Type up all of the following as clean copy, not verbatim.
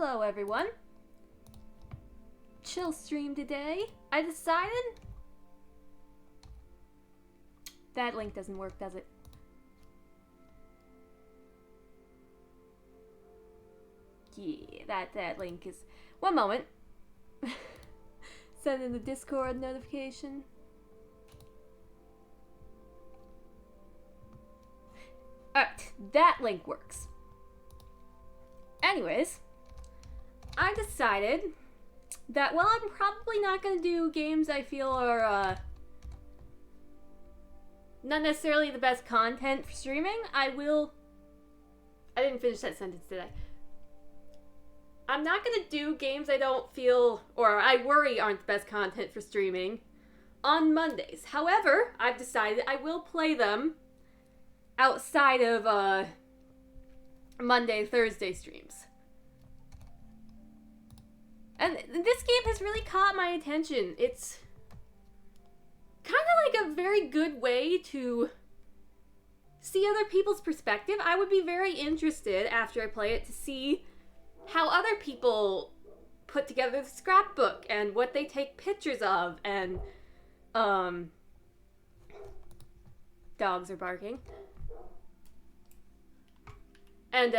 Hello everyone. Chill stream today. I decided... That link doesn't work, does it? Yeah, that link is... One moment. Send in the Discord notification. Alright, that link works. Anyways, I decided that while I'm probably not going to do games I feel are not necessarily the best content for streaming, I didn't finish that sentence, did I? I'm not going to do games I don't feel, or I worry aren't the best content for streaming on Mondays. However, I've decided I will play them outside of Monday, Thursday streams. And this game has really caught my attention. It's kind of like a very good way to see other people's perspective. I would be very interested after I play it to see how other people put together the scrapbook and what they take pictures of, and dogs are barking. And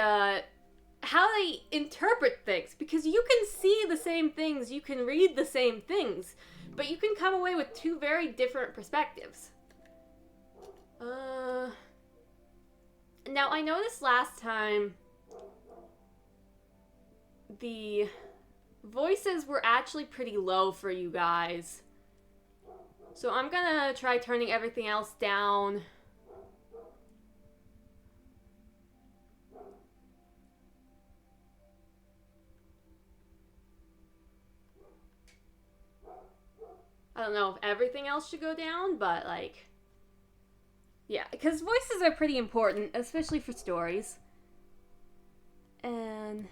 how they interpret things, because you can see the same things, you can read the same things, but you can come away with two very different perspectives. Now I noticed last time the voices were actually pretty low for you guys. So I'm gonna try turning everything else down. I don't know if everything else should go down, but like, yeah, because voices are pretty important, especially for stories. And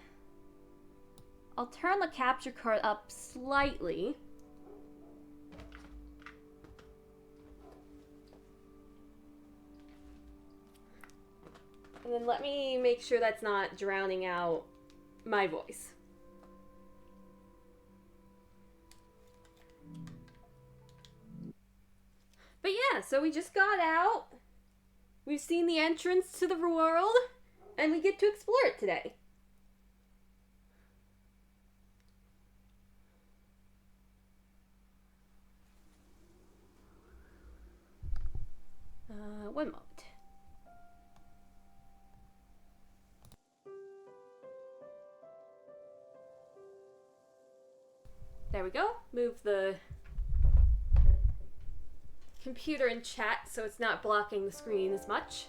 I'll turn the capture card up slightly. And then let me make sure that's not drowning out my voice. But yeah, so we just got out. We've seen the entrance to the world, and we get to explore it today. One moment. There we go. Move the computer and chat so it's not blocking the screen as much.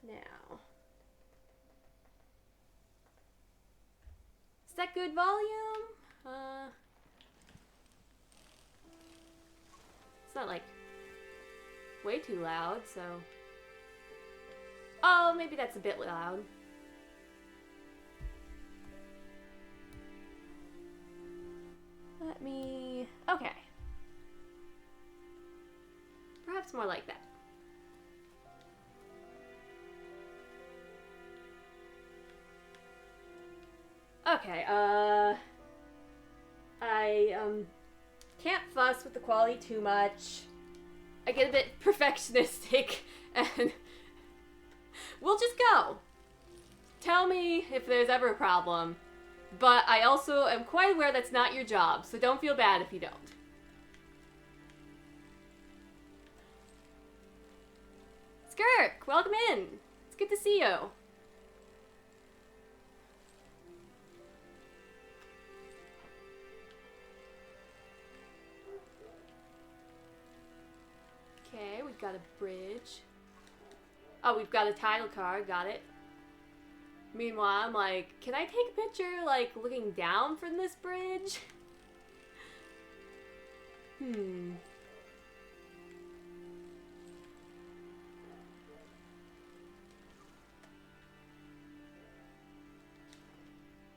Now, is that good volume? It's not like way too loud, so. Oh, maybe that's a bit loud. Let me... Okay. Perhaps more like that. Okay, I can't fuss with the quality too much. I get a bit perfectionistic, and we'll just go. Tell me if there's ever a problem. But I also am quite aware that's not your job, so don't feel bad if you don't. Skirk, welcome in. It's good to see you. Okay, we've got a bridge. Oh, we've got a title card, got it. Meanwhile, I'm like, can I take a picture, like, looking down from this bridge?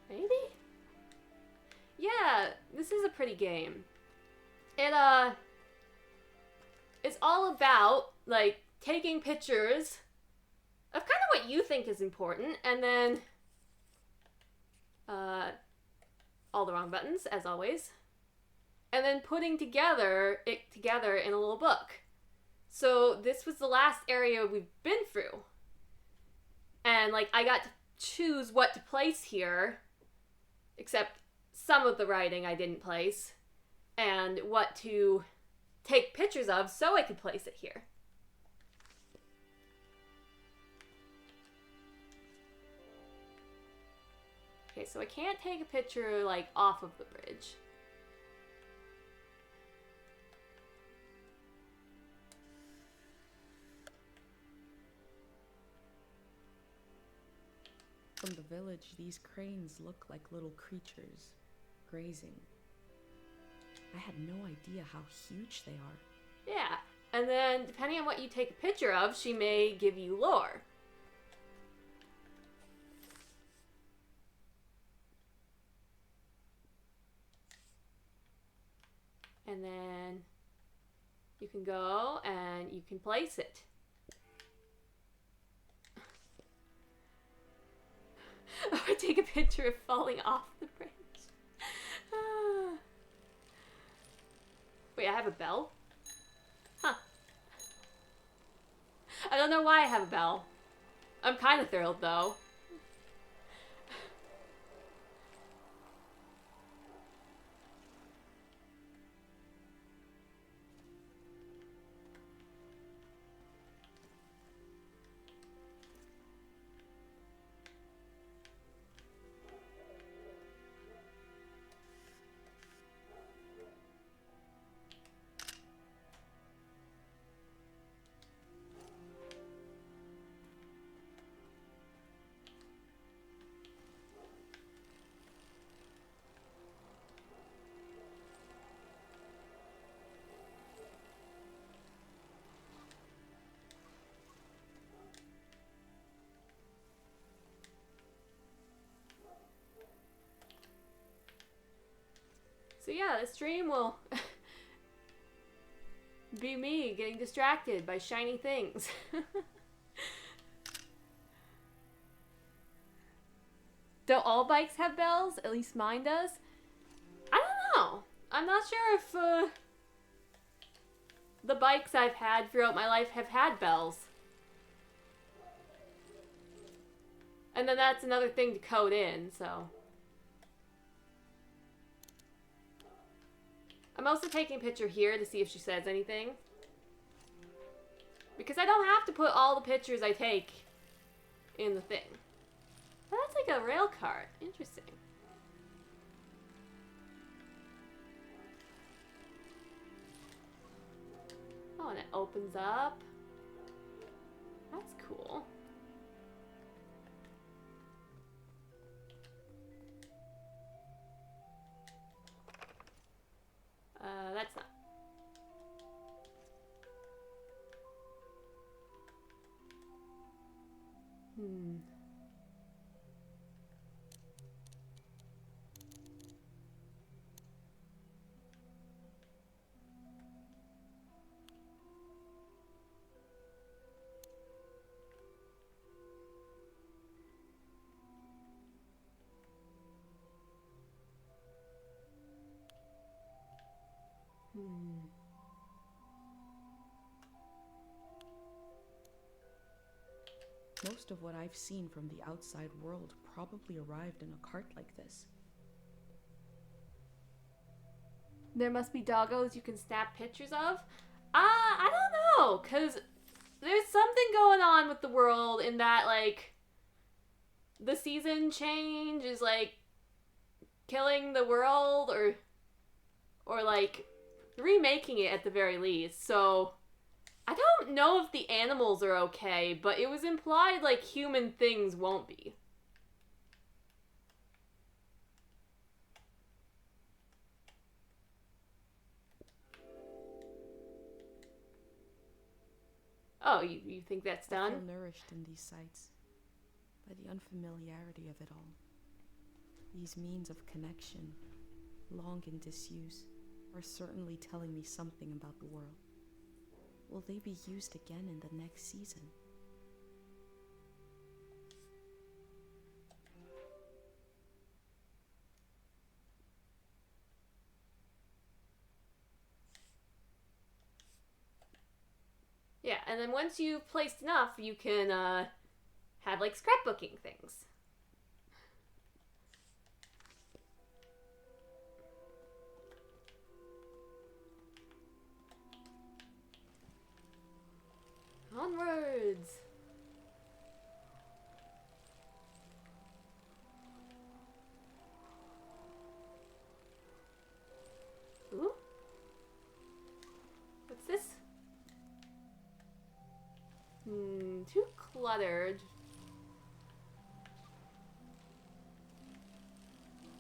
Maybe? Yeah, this is a pretty game. It's all about, like, taking pictures of kind of what what you think is important, and then all the wrong buttons, as always, and then putting it together in a little book. So this was the last area we've been through. And, like, I got to choose what to place here, except some of the writing I didn't place, and what to take pictures of so I could place it here. Okay, so I can't take a picture, like, off of the bridge. From the village, these cranes look like little creatures, grazing. I had no idea how huge they are. Yeah, and then depending on what you take a picture of, she may give you lore. And then you can go and you can place it. Or take a picture of falling off the bridge. Wait, I have a bell? Huh. I don't know why I have a bell. I'm kind of thrilled, though. So yeah, this stream will be me getting distracted by shiny things. Don't all bikes have bells? At least mine does. I don't know. I'm not sure if the bikes I've had throughout my life have had bells. And then that's another thing to code in, so. I'm also taking a picture here to see if she says anything. Because I don't have to put all the pictures I take in the thing. But that's like a rail cart. Interesting. Oh, and it opens up. That's cool. That's not. Most of what I've seen from the outside world probably arrived in a cart like this. There must be doggos you can snap pictures of? I don't know, because there's something going on with the world in that, like, the season change is, like, killing the world, or like, remaking it at the very least, so I don't know if the animals are okay, but it was implied, like, human things won't be. Oh, you think that's done? I feel nourished in these sights by the unfamiliarity of it all. These means of connection, long in disuse, are certainly telling me something about the world. Will they be used again in the next season? Yeah, and then once you've placed enough, you can have like scrapbooking things. Onwards! Ooh. What's this? Too cluttered.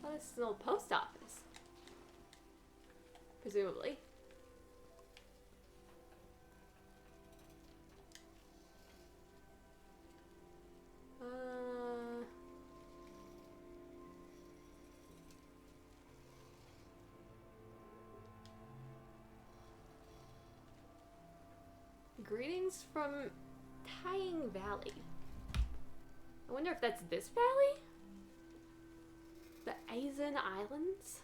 Oh, this is an old post office. Presumably. Greetings from Tying Valley. I wonder if that's this valley? The Azen Islands?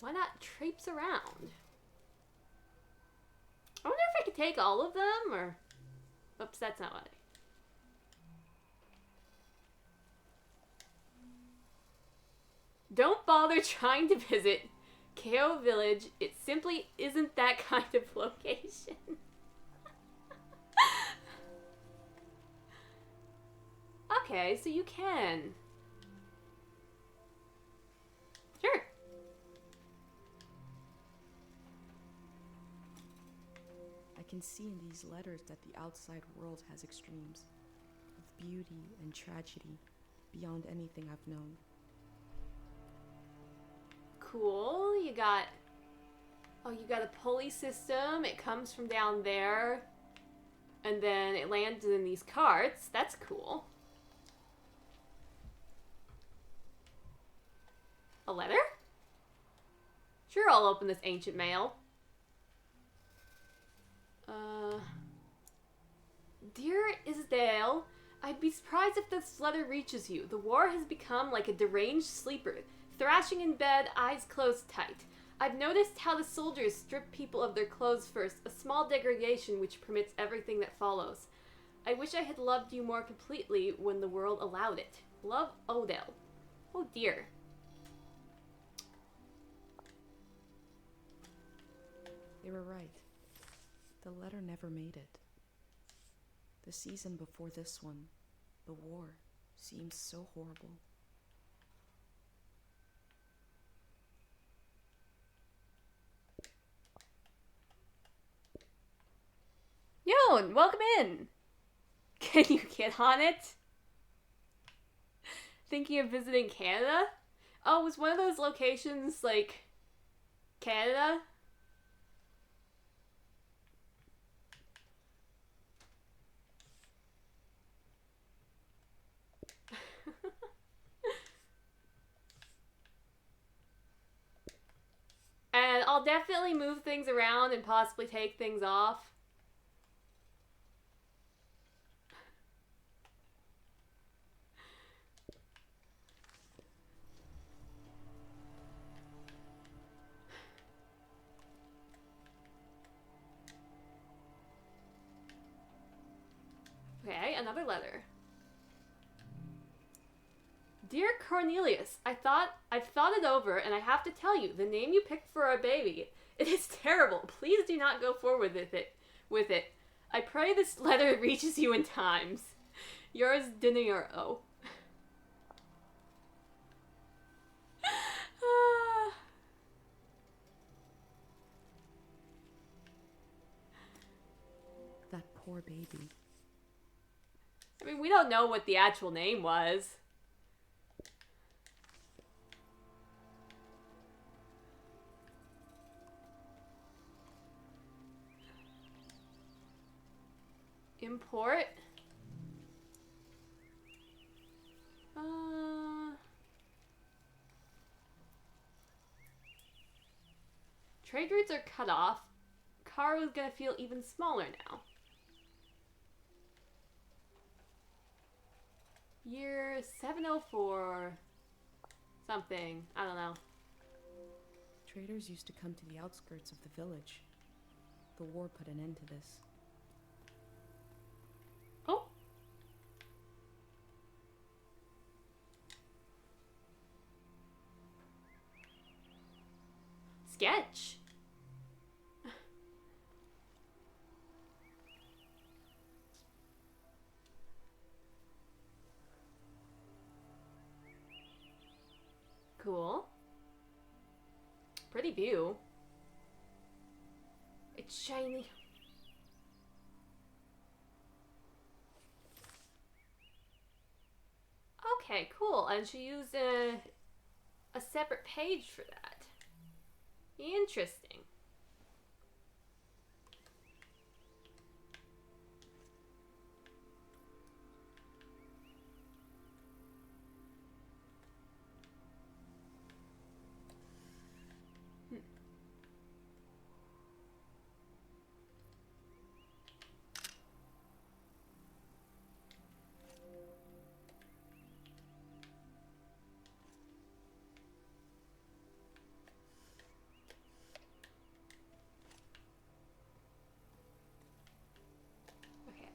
Why not traipse around? I wonder if I could take all of them, or... Oops, that's not what Don't bother trying to visit Ko Village. It simply isn't that kind of location. Okay, so you can. Sure. I can see in these letters that the outside world has extremes of beauty and tragedy beyond anything I've known. Cool. You got a pulley system. It comes from down there. And then it lands in these carts. That's cool. A letter? Sure, I'll open this ancient mail. Dear Isdale, I'd be surprised if this letter reaches you. The war has become like a deranged sleeper, thrashing in bed, eyes closed tight. I've noticed how the soldiers strip people of their clothes first, a small degradation which permits everything that follows. I wish I had loved you more completely when the world allowed it. Love, Odell. Oh dear. They were right. The letter never made it. The season before this one, the war, seems so horrible. Yon, welcome in. Can you get on it? Thinking of visiting Canada? Oh, was one of those locations like Canada? And I'll definitely move things around and possibly take things off. Okay, another letter. Dear Cornelius, I've thought it over, and I have to tell you, the name you picked for our baby, it is terrible. Please do not go forward with it. I pray this letter reaches you in times. Yours, Dinner O. That poor baby. I mean, we don't know what the actual name was. Import. Trade routes are cut off. Karu's gonna feel even smaller now. Year 704. Something. I don't know. Traders used to come to the outskirts of the village. The war put an end to this. sketch. Cool. Pretty view. It's shiny. Okay, cool. And she used a separate page for that. Interesting. Okay.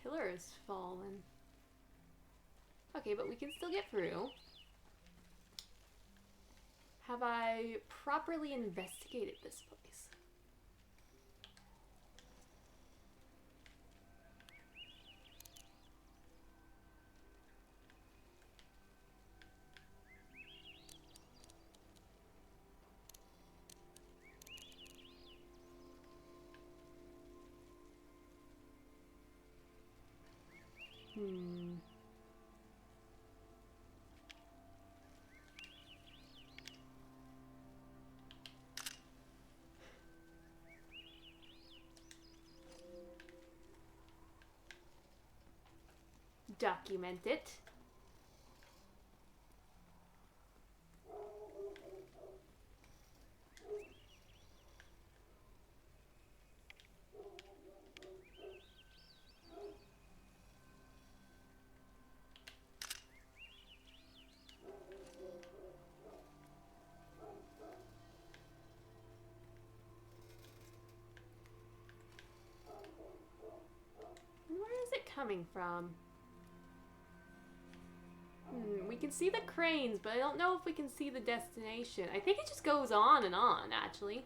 Pillar is fallen. Okay, but we can still get through. Have I properly investigated this place? Document it. Where is it coming from? We can see the cranes, but I don't know if we can see the destination. I think it just goes on and on, actually.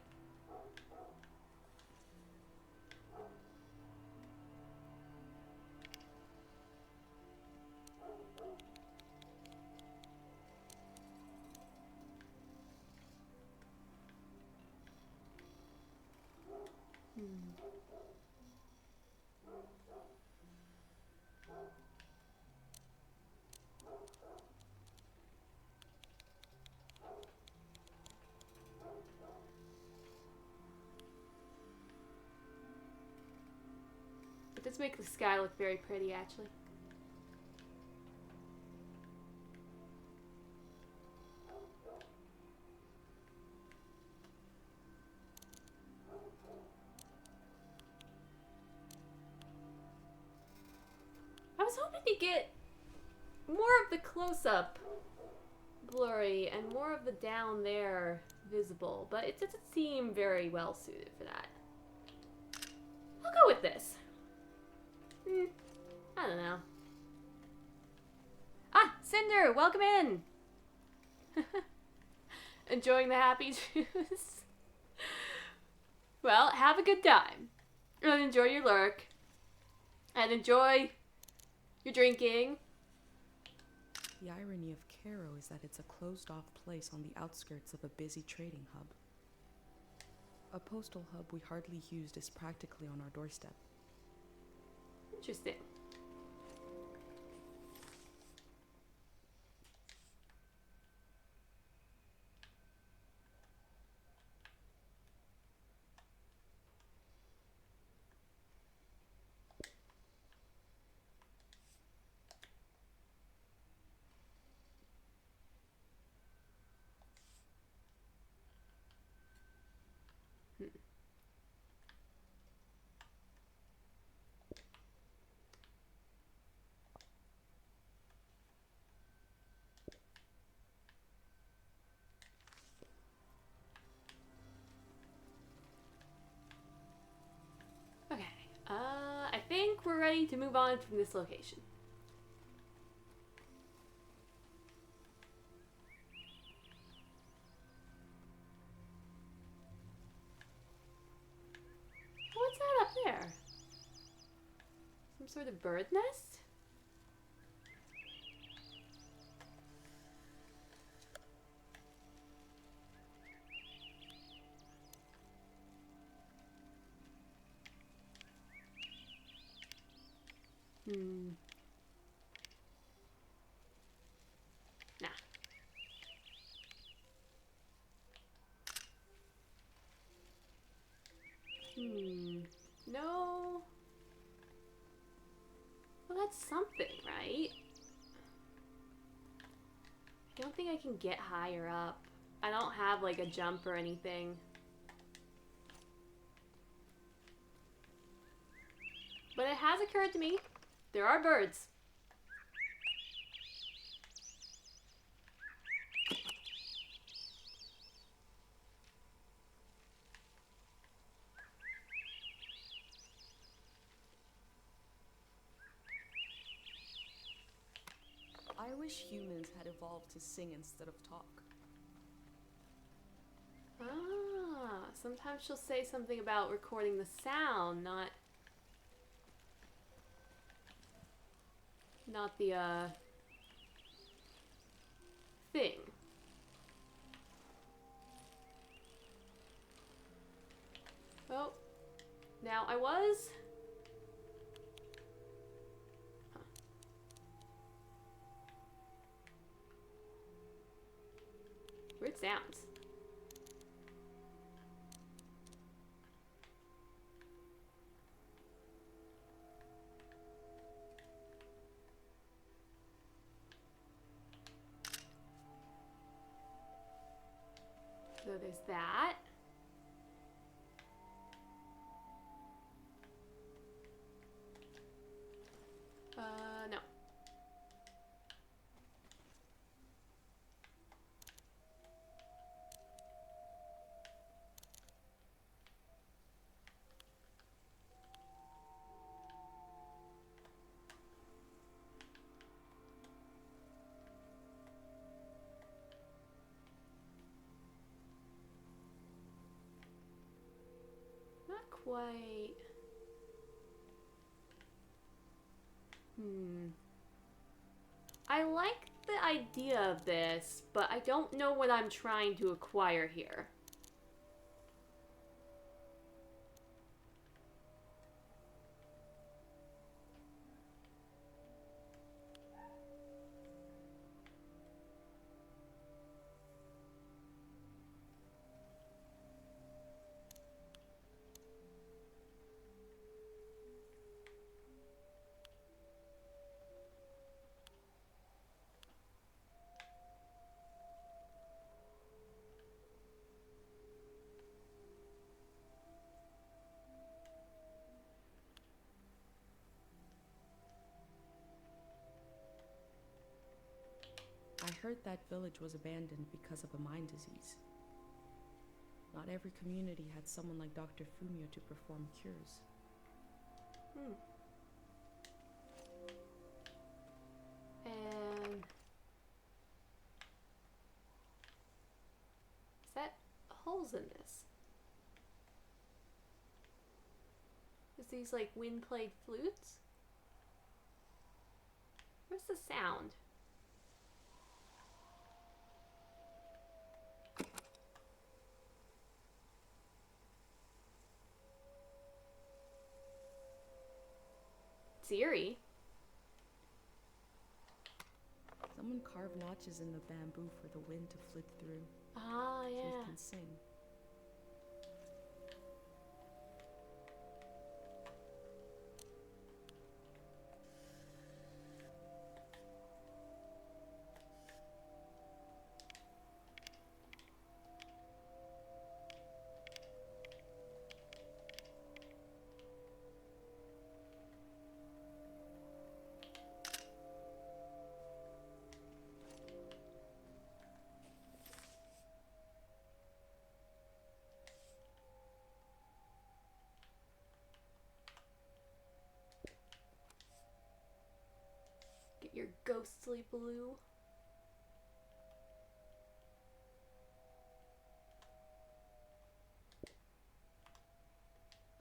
It does make the sky look very pretty, actually. I was hoping to get more of the close-up blurry and more of the down there visible, but it doesn't seem very well suited for that. I'll go with this. I don't know. Ah, Cinder, welcome in. Enjoying the happy juice? Well, have a good time. And enjoy your lurk. And enjoy your drinking. The irony of Cairo is that it's a closed-off place on the outskirts of a busy trading hub. A postal hub we hardly used is practically on our doorstep. Interesting. we're ready to move on from this location. What's that up there? Some sort of bird nest? Nah. No. Well, that's something, right? I don't think I can get higher up. I don't have like a jump or anything. But it has occurred to me, there are birds. I wish humans had evolved to sing instead of talk. Ah, sometimes she'll say something about recording the sound, not the thing. Well, now I was... Huh. Weird sounds. So there's that. No. Not quite. I like the idea of this, but I don't know what I'm trying to acquire here. I heard that village was abandoned because of a mind disease. Not every community had someone like Dr. Fumio to perform cures. And... is that holes in this? Is these like wind-played flutes? Where's the sound? It's eerie. Someone carved notches in the bamboo for the wind to flit through. Ah, So yeah. it can sing. your ghostly blue.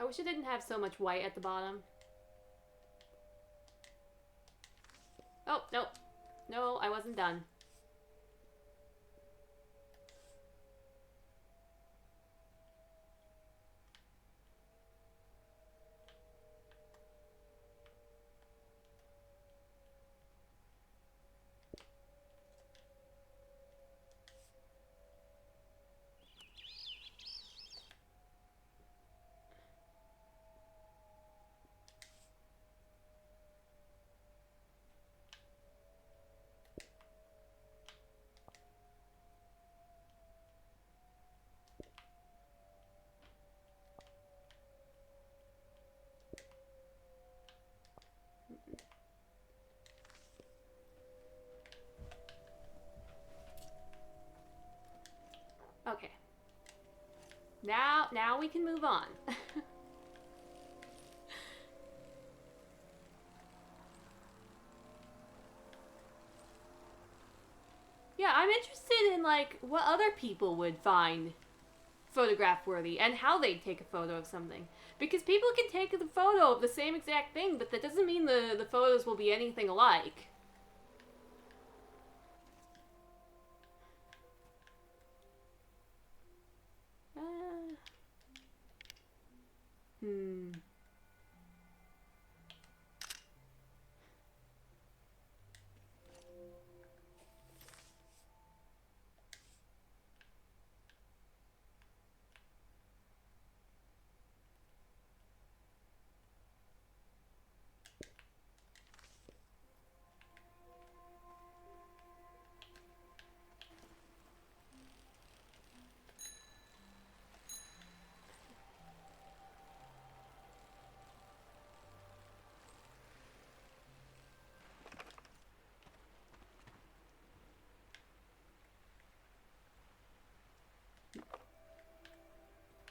I wish it didn't have so much white at the bottom. Oh, no. No, I wasn't done. Okay. Now we can move on. Yeah, I'm interested in, like, what other people would find photograph worthy and how they'd take a photo of something. Because people can take a photo of the same exact thing, but that doesn't mean the photos will be anything alike. Hmm.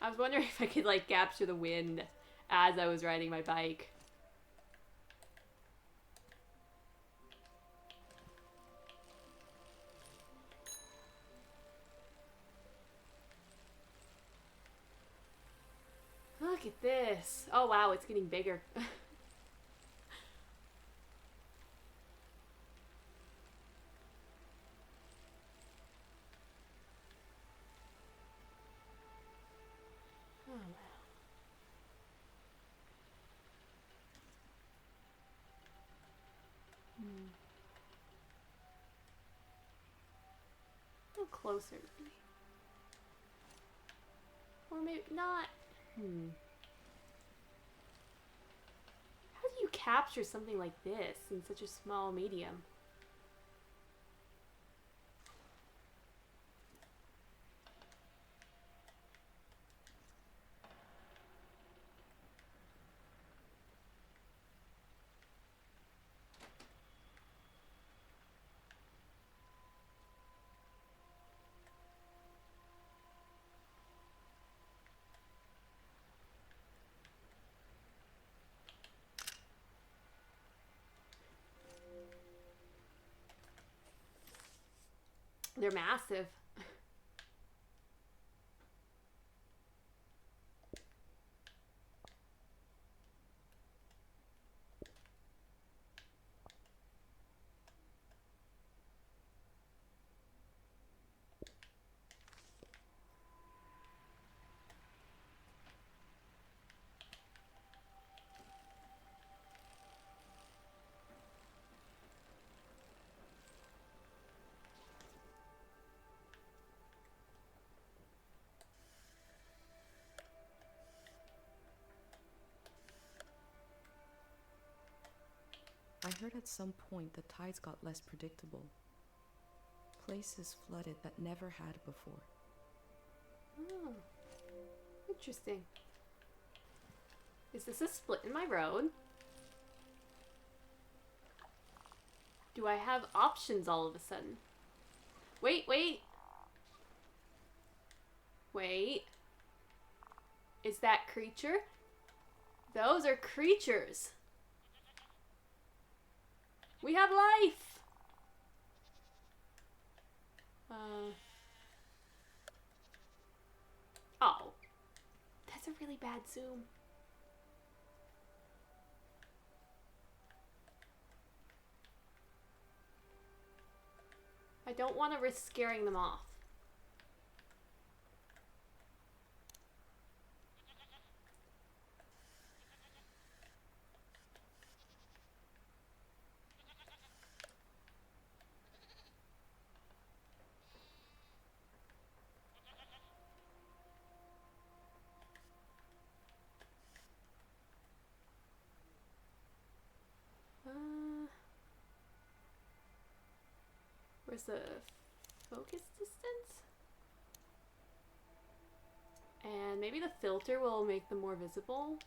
I was wondering if I could, like, capture the wind as I was riding my bike. Look at this. Oh, wow, it's getting bigger. Oh, wow. A little closer. Or maybe not. How do you capture something like this in such a small medium? They're massive. I heard at some point the tides got less predictable. Places flooded that never had before. Oh, interesting. Is this a split in my road? Do I have options all of a sudden? Wait. Wait. Is that creature? Those are creatures. We have life! Oh. That's a really bad zoom. I don't want to risk scaring them off. Where's the focus distance? And maybe the filter will make them more visible.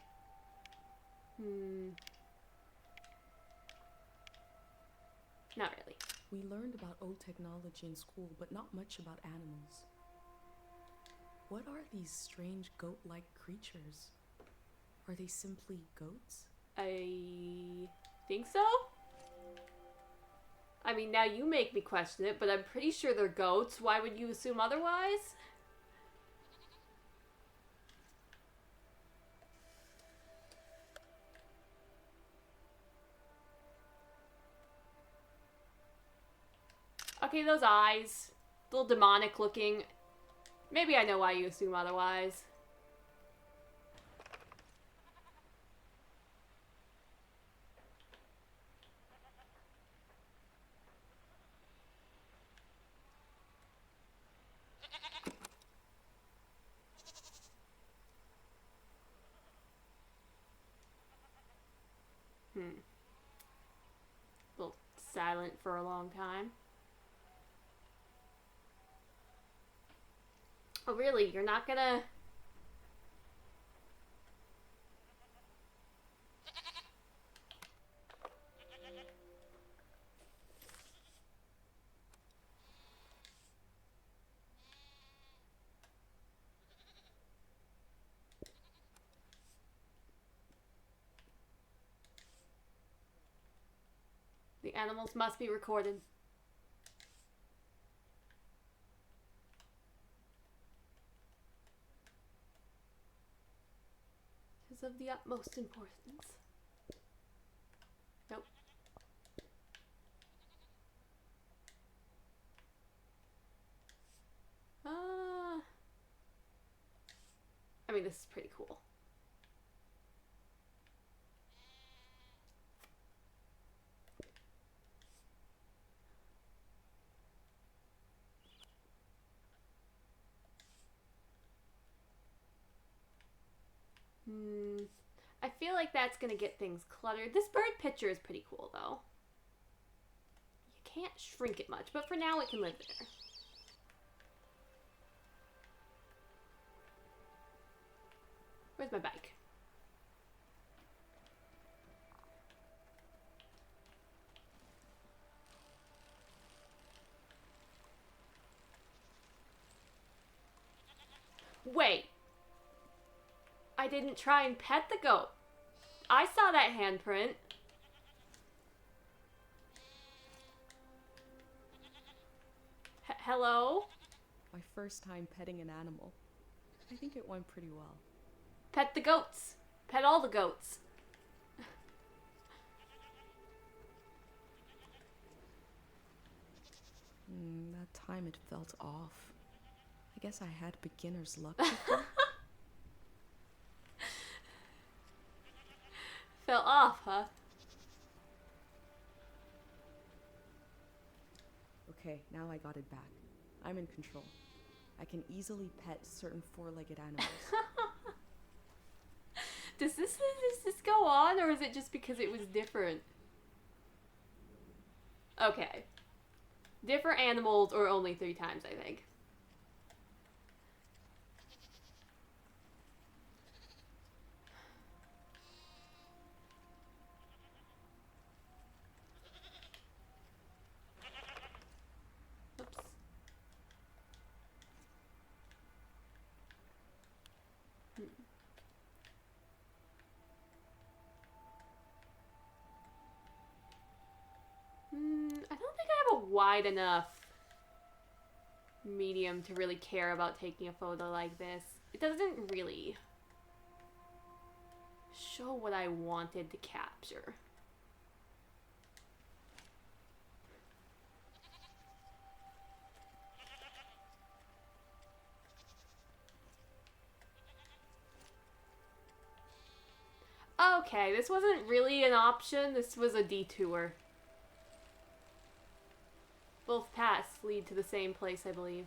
Not really. We learned about old technology in school, but not much about animals. What are these strange goat-like creatures? Are they simply goats? I think so? I mean, now you make me question it, but I'm pretty sure they're goats. Why would you assume otherwise? Okay, those eyes. A little demonic looking. Maybe I know why you assume otherwise. A little silent for a long time. Oh, really? You're not gonna... The animals must be recorded. Is of the utmost importance. Nope. I mean, this is pretty cool. I feel like that's gonna get things cluttered. This bird picture is pretty cool, though. You can't shrink it much, but for now it can live there. Where's my bike? Wait. I didn't try and pet the goat. I saw that handprint. Hello? My first time petting an animal. I think it went pretty well. Pet the goats. Pet all the goats. That time it felt off. I guess I had beginner's luck before. Fell off, huh? Okay, now I got it back. I'm in control. I can easily pet certain four-legged animals. Does this go on, or is it just because it was different? Okay. Different animals, or only 3 times, I think. Oops. wide enough medium to really care about taking a photo like this. It doesn't really show what I wanted to capture. Okay, this wasn't really an option, this was a detour. Both paths lead to the same place, I believe.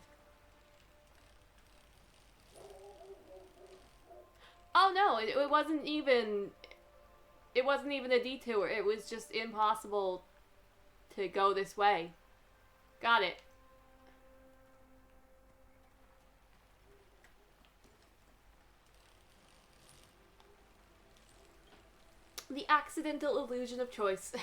Oh no, it wasn't even... It wasn't even a detour, it was just impossible to go this way. Got it. The accidental illusion of choice.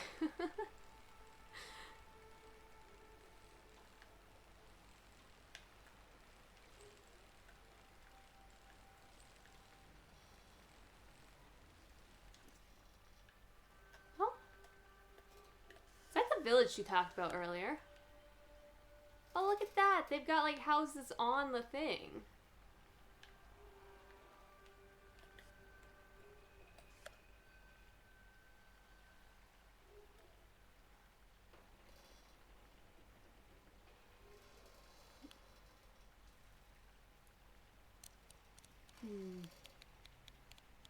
Oh. Is that the village you talked about earlier? Oh, look at that. They've got like houses on the thing.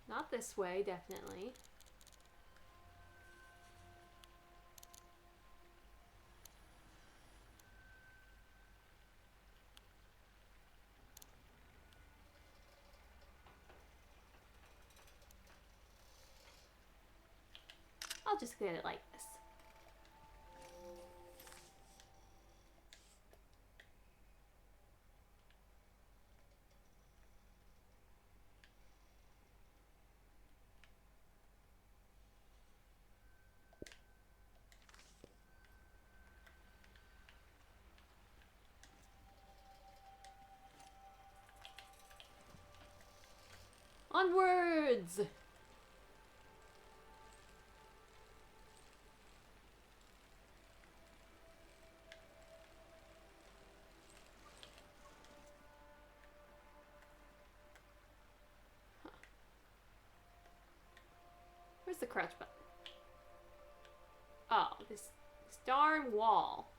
Not this way, definitely. I'll just get it like this. Onwards! Where's the crouch button? Oh, this darn wall.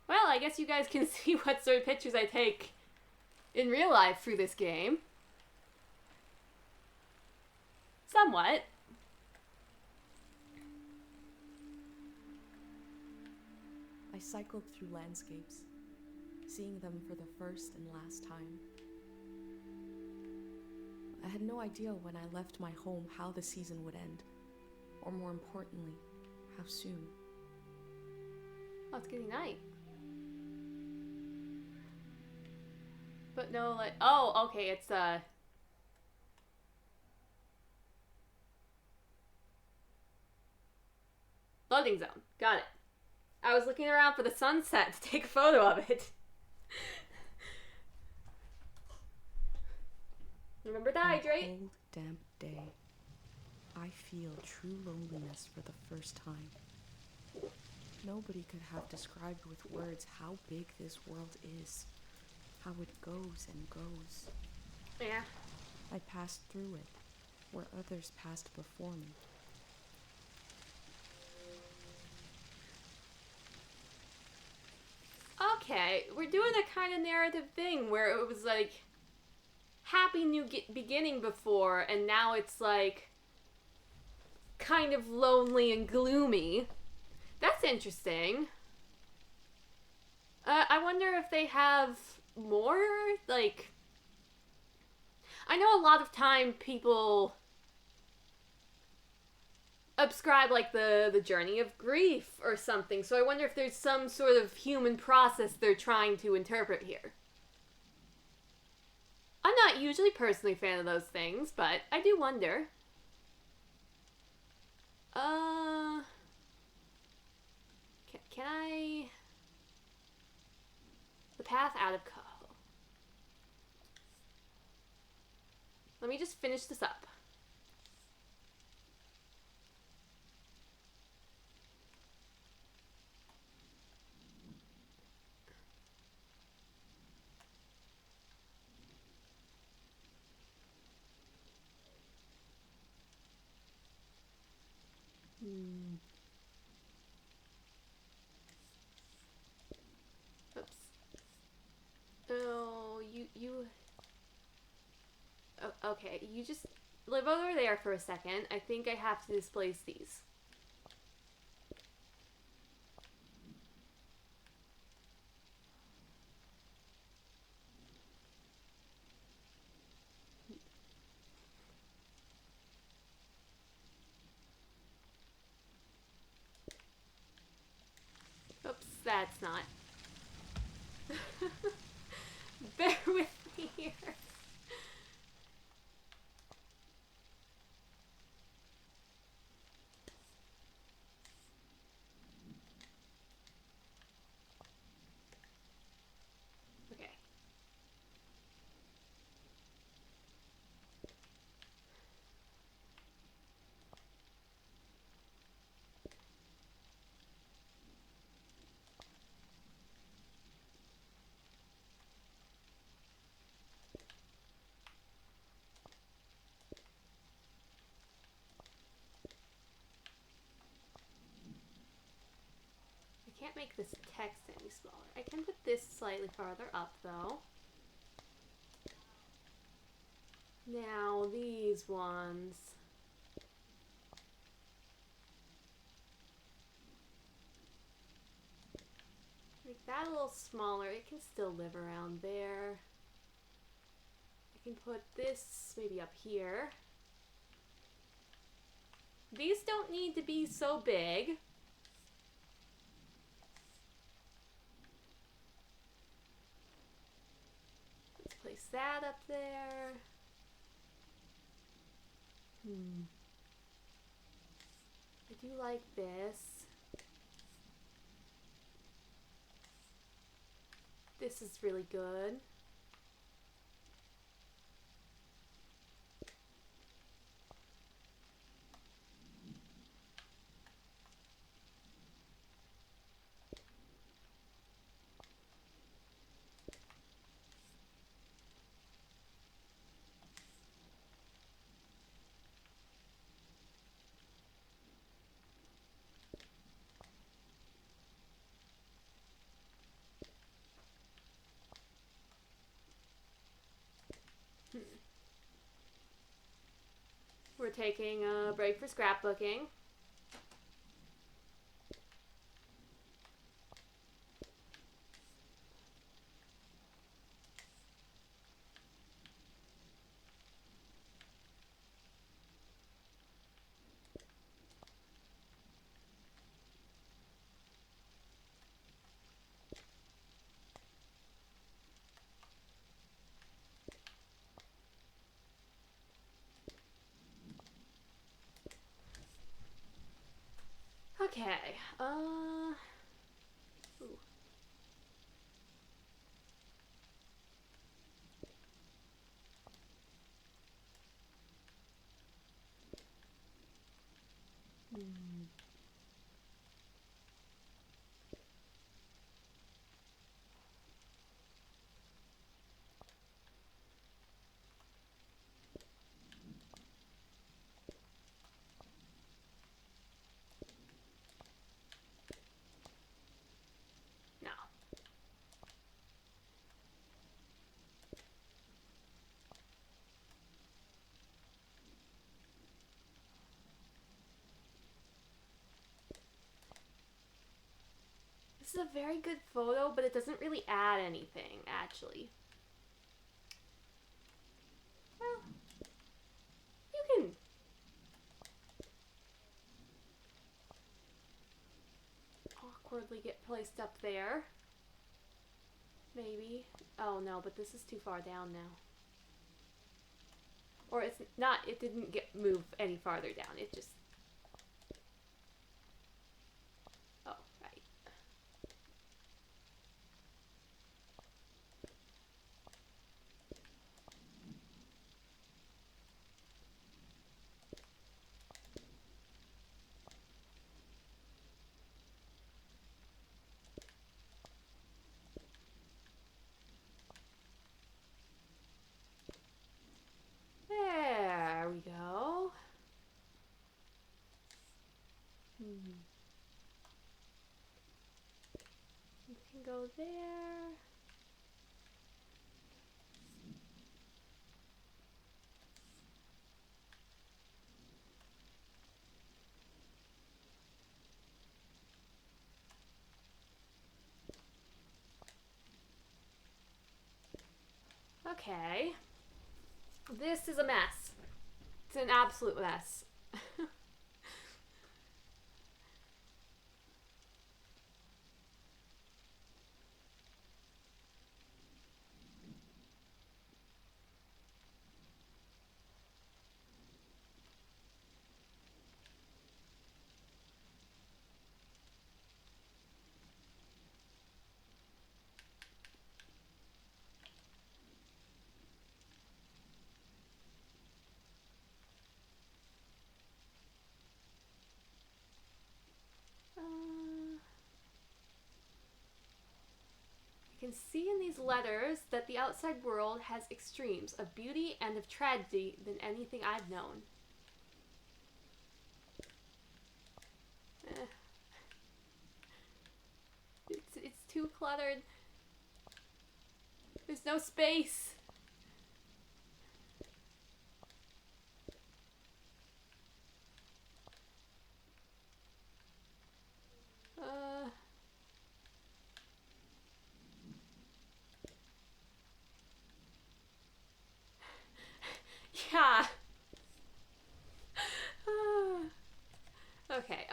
Well, I guess you guys can see what sort of pictures I take in real life through this game. Somewhat. I cycled through landscapes, seeing them for the first and last time. I had no idea when I left my home how the season would end, or more importantly, how soon. Oh, it's getting night. But no, like, oh, okay, it's, loading zone. Got it. I was looking around for the sunset to take a photo of it. Remember to hydrate. On a cold, damp day, I feel true loneliness for the first time. Nobody could have described with words how big this world is, how it goes and goes. Yeah. I passed through it, where others passed before me. Okay, we're doing a kind of narrative thing where it was like happy new beginning before, and now it's like kind of lonely and gloomy. That's interesting. I wonder if they have more, like... I know a lot of time people ascribe, like, the journey of grief or something, so I wonder if there's some sort of human process they're trying to interpret here. I'm not usually personally a fan of those things, but I do wonder. Can I... The path out of Coho. Let me just finish this up. Oops. Oh, you... Oh, okay, you just live over there for a second. I think I have to displace these. Oops, that's not. Bear with me here. Okay. I can't make this text any smaller. I can put this slightly farther up, though. Now, these ones. Make that a little smaller. It can still live around there. I can put this maybe up here. These don't need to be so big. Let's place that up there. I do like this. This is really good. We're taking a break for scrapbooking. Okay, ooh. is a very good photo, but it doesn't really add anything, actually. Well, you can... awkwardly get placed up there. Maybe. Oh no, but this is too far down now. Or it's not, it didn't move any farther down, it just... Oh, right. There we go. You can go there. Okay. This is a mess. It's an absolute mess. I can see in these letters that the outside world has extremes of beauty and of tragedy than anything I've known. It's too cluttered. There's no space. Yeah. Okay,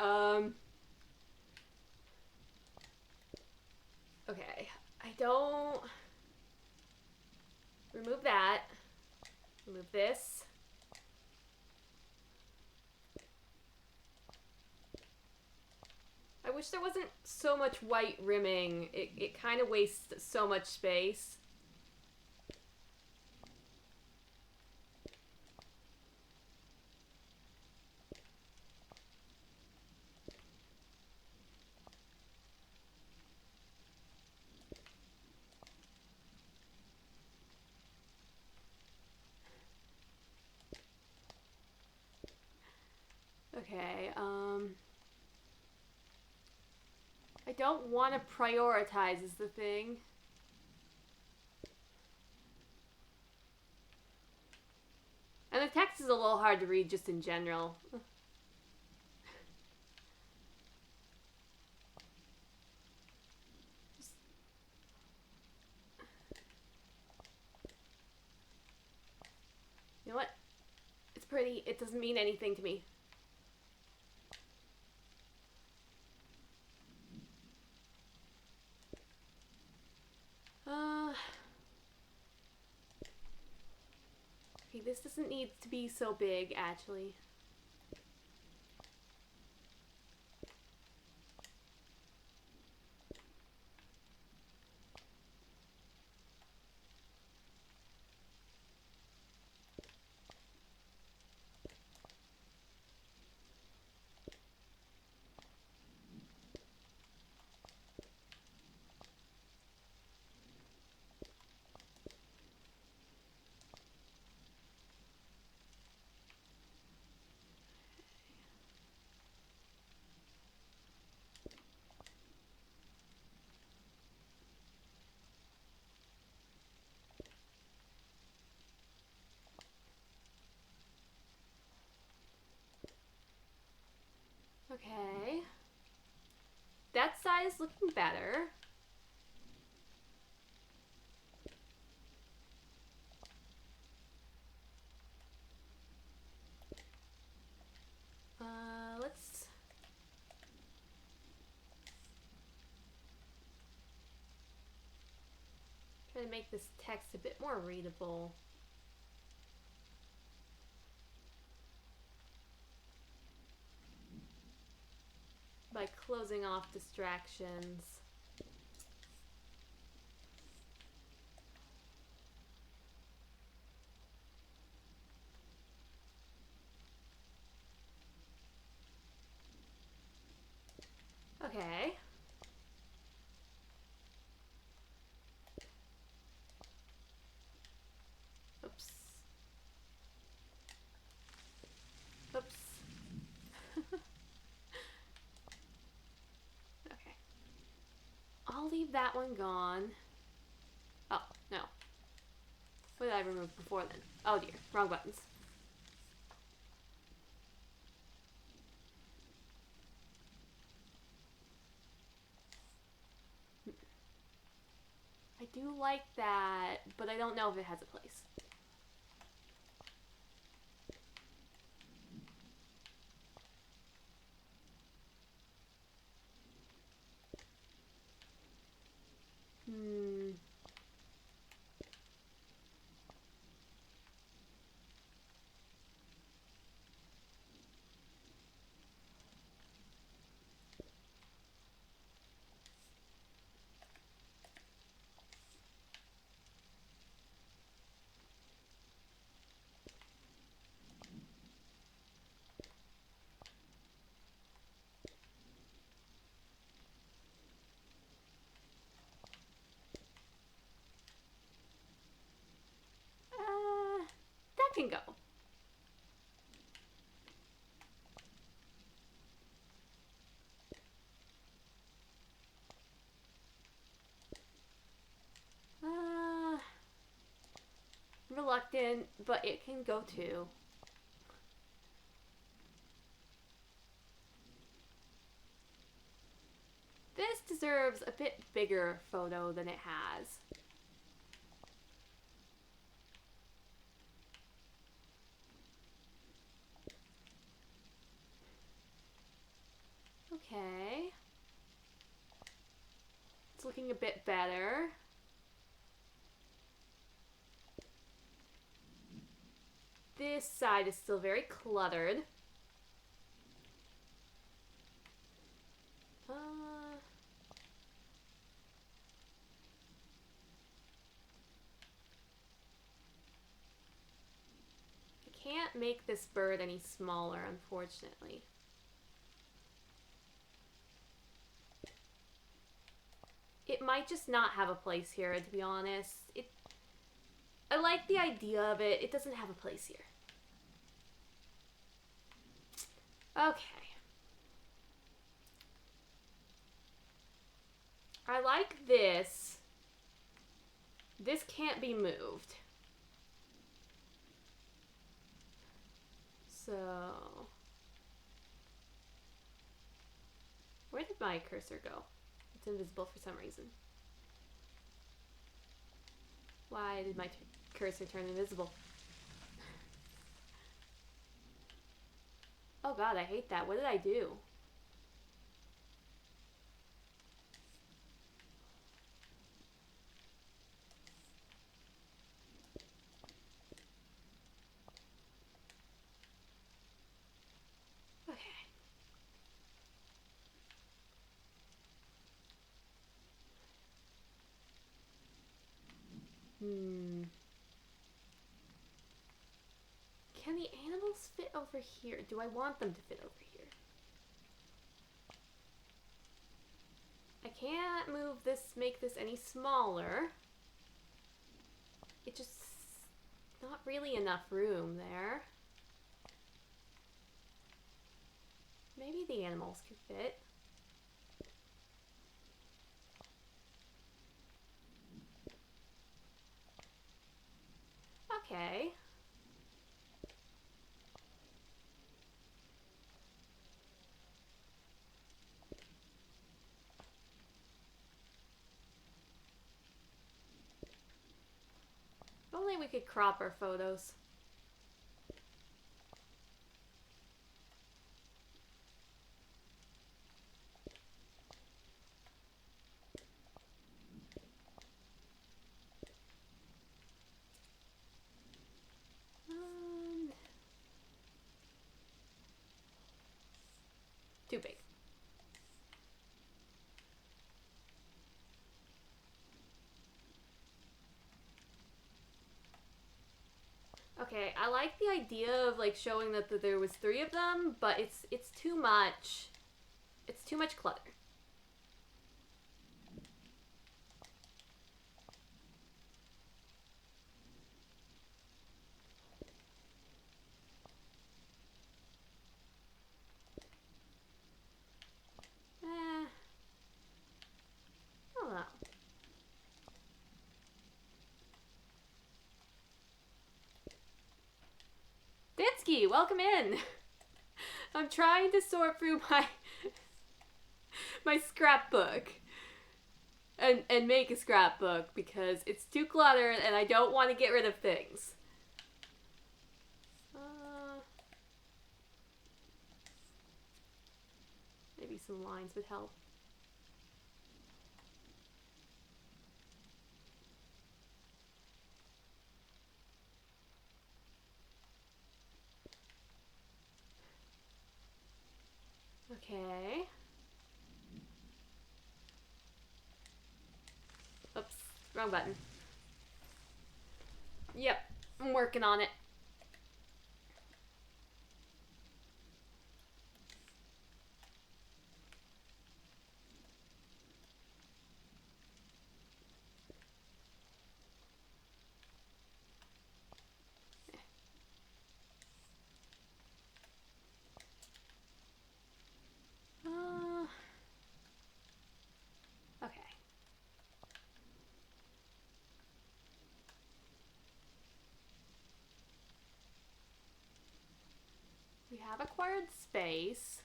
okay. I don't... Remove that. Remove this. I wish there wasn't so much white rimming. It kind of wastes so much space. Okay, I don't want to prioritize is the thing. And the text is a little hard to read just in general. You know what? It's pretty. It doesn't mean anything to me. Okay, this doesn't need to be so big, actually. Okay. That side that is looking better. Let's... try to make this text a bit more readable. By closing off distractions. Okay. Oops. Oops. Okay. I'll leave that one gone. Oh, no. What did I remove before then? Oh dear, wrong buttons. I do like that, but I don't know if it has a place. That can go. Reluctant, but it can go too. This deserves a bit bigger photo than it has. Okay. It's looking a bit better. This side is still very cluttered. I can't make this bird any smaller, unfortunately. It might just not have a place here, to be honest. I like the idea of it. It doesn't have a place here. Okay. I like this. This can't be moved. So... where did my cursor go? It's invisible for some reason. Why did my cursor turn invisible? Oh god, I hate that. What did I do? Okay. Can the animals fit over here? Do I want them to fit over here? I can't move this, make this any smaller. It just... not really enough room there. Maybe the animals could fit. Okay. Definitely we could crop our photos. Too big. Okay, I like the idea of like showing that there was 3 of them, but it's too much. It's too much clutter. Oh well. Dinsky, welcome in. I'm trying to sort through my scrapbook and make a scrapbook because it's too cluttered and I don't want to get rid of things. Maybe some lines would help. Okay. Oops, wrong button. Yep, I'm working on it. Okay. We have acquired space.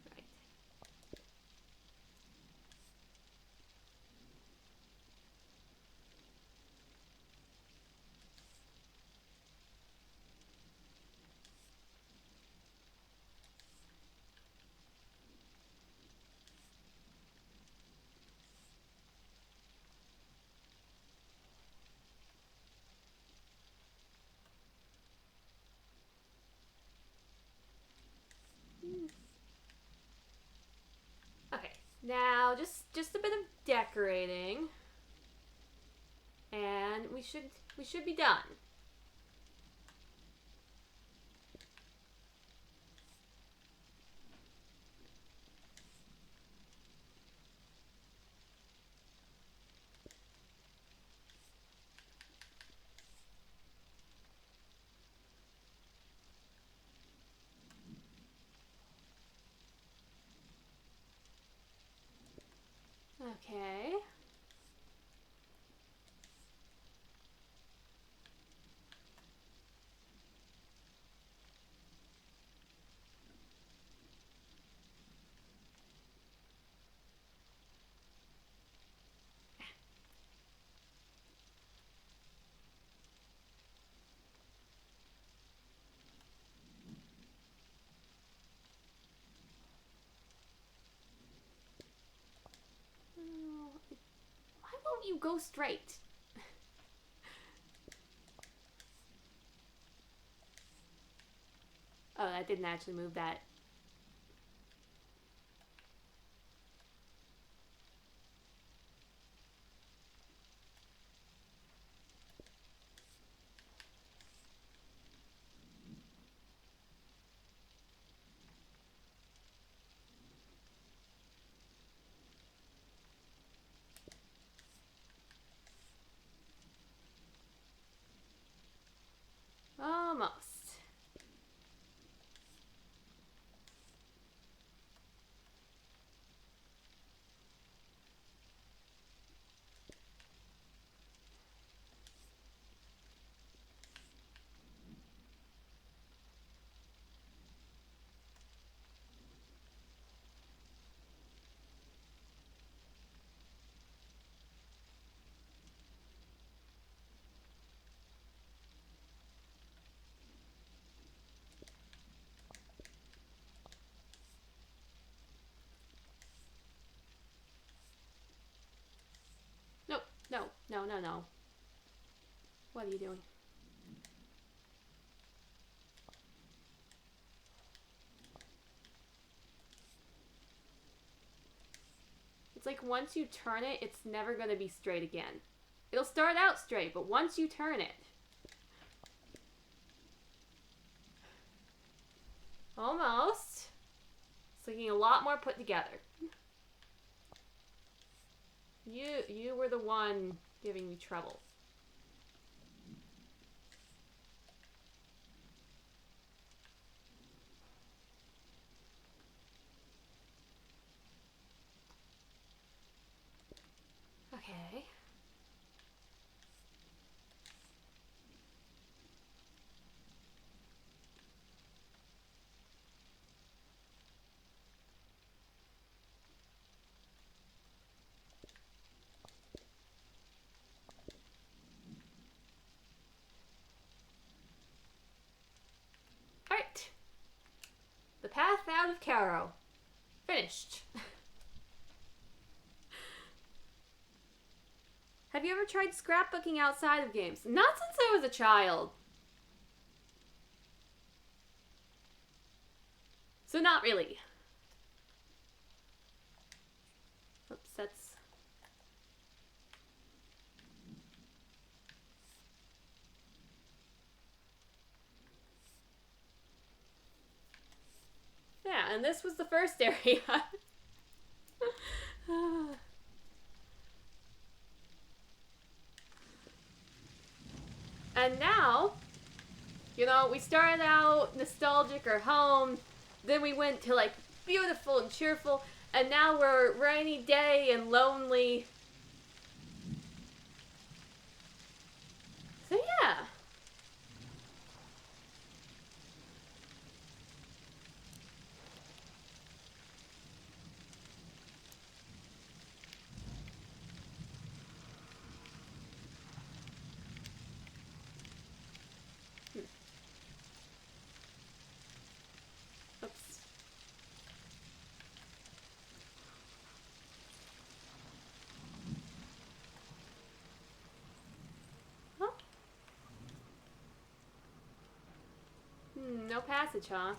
Right. Okay, now just a bit of decorating, and we should be done. Okay. Why won't you go straight? Oh, that didn't actually move that. No, no, no. What are you doing? It's like once you turn it, it's never going to be straight again. It'll start out straight, but once you turn it... Almost. It's looking a lot more put together. You were the one giving me trouble. Okay. Alright. The path out of Caro. Finished. Have you ever tried scrapbooking outside of games? Not since I was a child. So not really. Oops, that's... Yeah, and this was the first area. And now, you know, we started out nostalgic or home, then we went to like beautiful and cheerful, and now we're rainy day and lonely. So yeah. Oops. Huh? No passage, huh?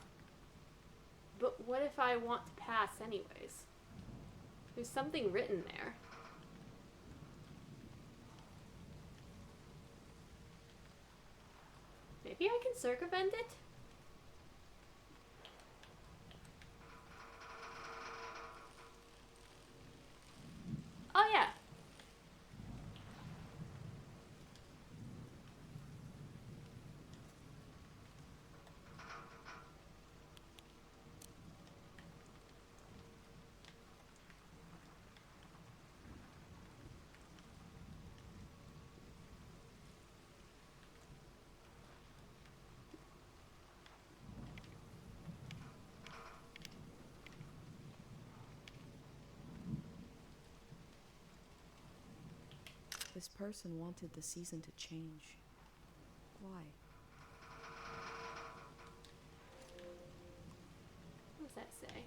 But what if I want to pass anyways? There's something written there. Maybe I can circumvent it? Oh yeah. This person wanted the season to change. Why? What does that say?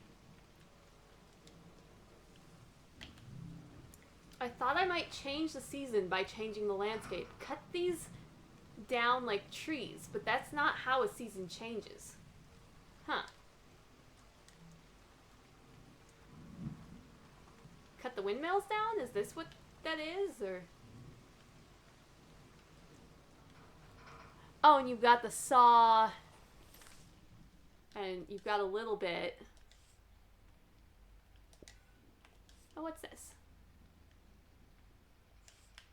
I thought I might change the season by changing the landscape. Cut these down like trees, but that's not how a season changes. Huh. Cut the windmills down? Is this what that is, or... Oh, and you've got the saw. And you've got a little bit. Oh, what's this?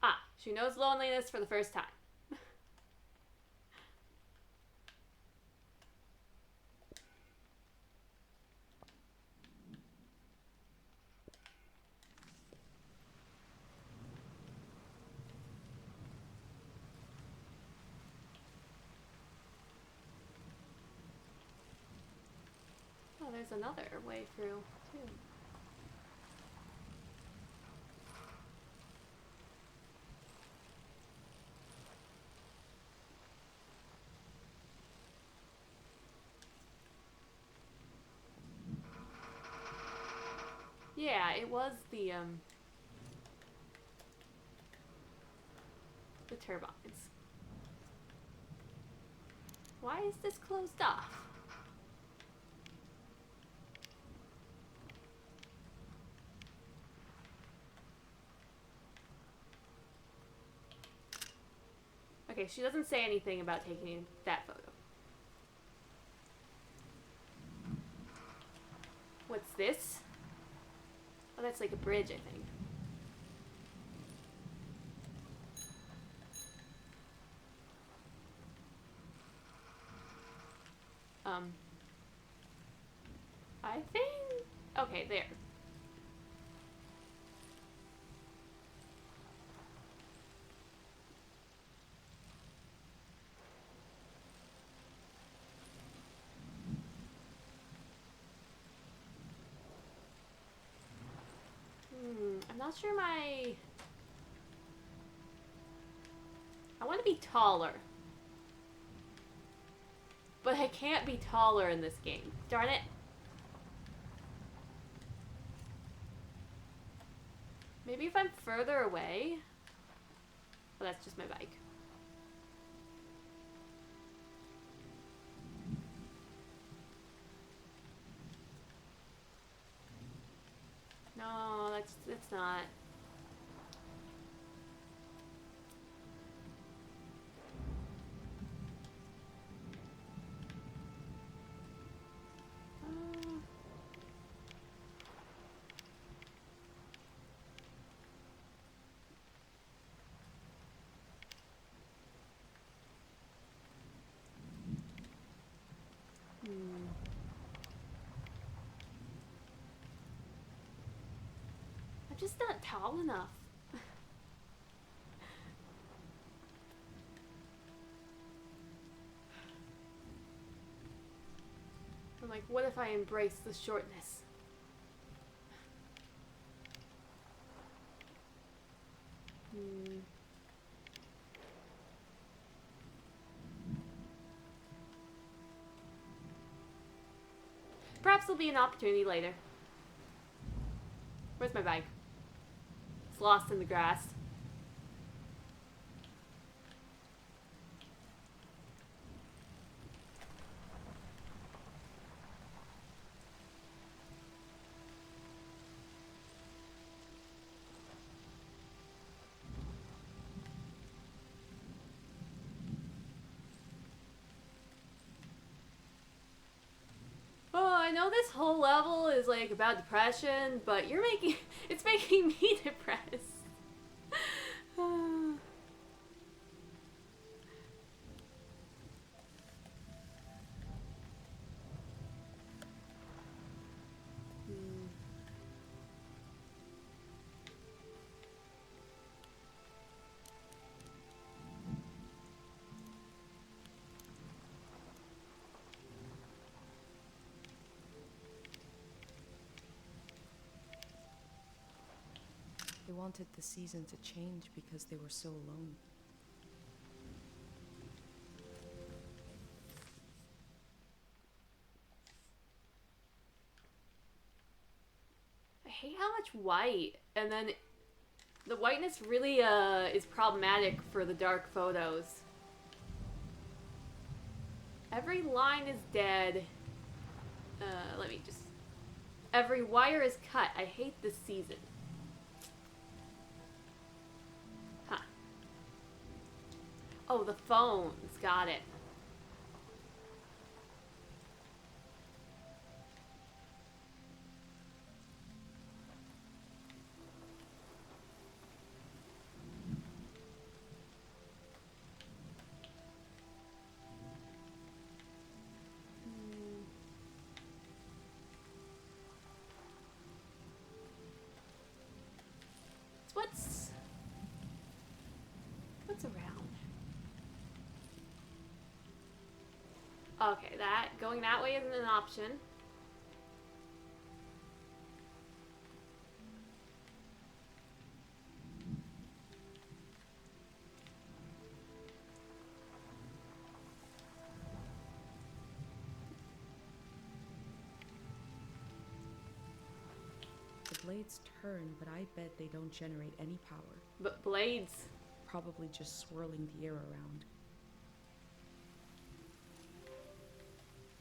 Ah, she knows loneliness for the first time. Oh, there's another way through, too. Yeah, it was the, turbines. Why is this closed off? Okay, she doesn't say anything about taking that photo. What's this? Oh, that's like a bridge, I think. I think... Okay, there. I'm not sure my... I want to be taller. But I can't be taller in this game. Darn it. Maybe if I'm further away... Oh, that's just my bike. No, that's not... I'm just not tall enough. I'm like, what if I embrace the shortness? Perhaps there'll be an opportunity later. Where's my bike? It's lost in the grass. Oh, I know this whole level is like about depression, but it's making me depressed. They wanted the season to change because they were so alone. I hate how much white, and then the whiteness really is problematic for the dark photos. Every line is dead. Let me just... Every wire is cut. I hate this season. Huh. Oh, the phones. Got it. What's around? Okay, going that way isn't an option. The blades turn, but I bet they don't generate any power. But blades probably just swirling the air around.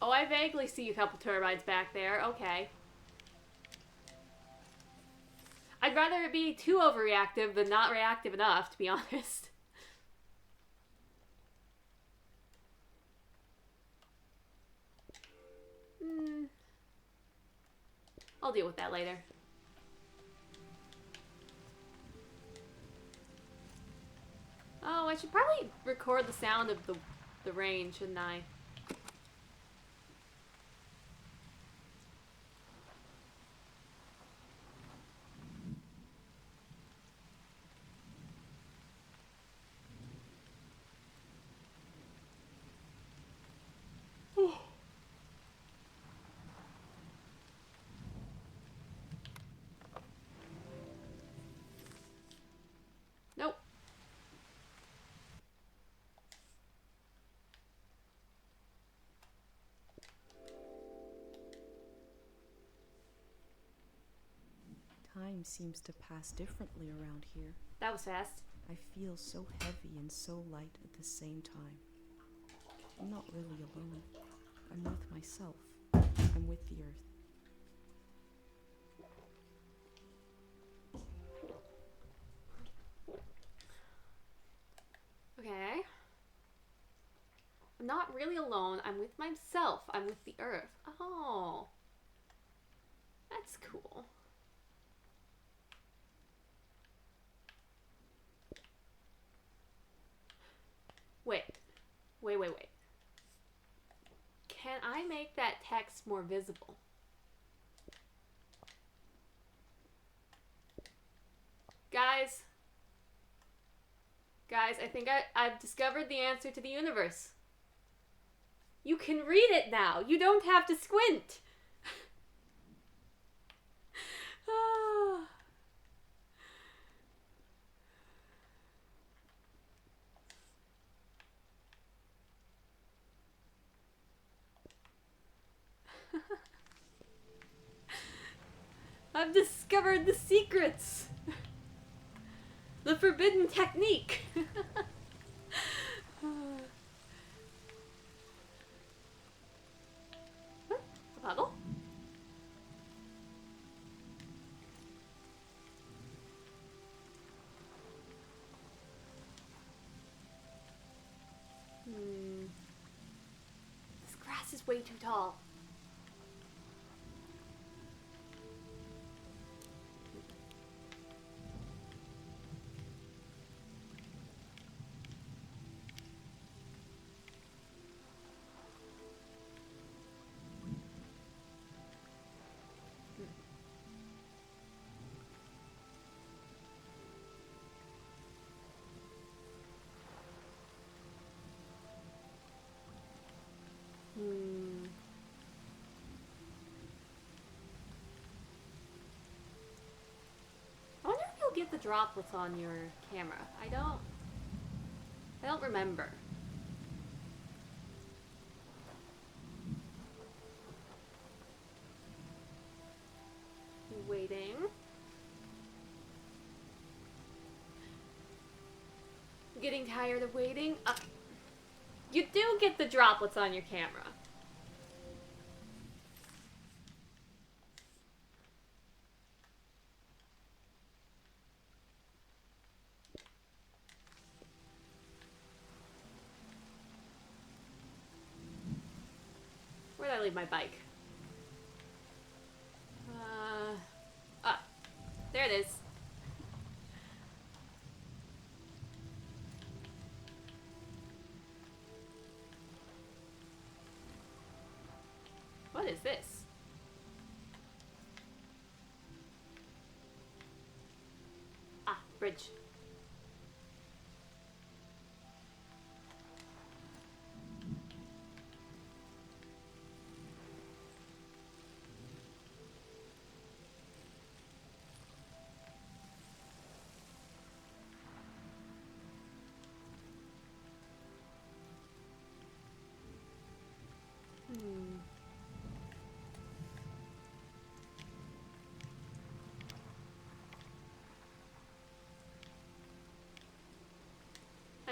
Oh, I vaguely see a couple turbines back there. Okay. I'd rather it be too overreactive than not reactive enough, to be honest. I'll deal with that later. Oh, I should probably record the sound of the rain, shouldn't I? Nope. Time seems to pass differently around here. That was fast. I feel so heavy and so light at the same time. I'm not really alone. I'm with myself. I'm with the earth. Okay. I'm not really alone. I'm with myself. I'm with the earth. Oh. That's cool. Wait. Can I make that text more visible? Guys, I think I've discovered the answer to the universe. You can read it now. You don't have to squint. I've discovered the secrets. The forbidden technique. A puddle? This grass is way too tall. I wonder if you'll get the droplets on your camera. I don't remember. Waiting. Getting tired of waiting. You do get the droplets on your camera. Where'd I leave my bike? There it is. What is this? Ah, bridge.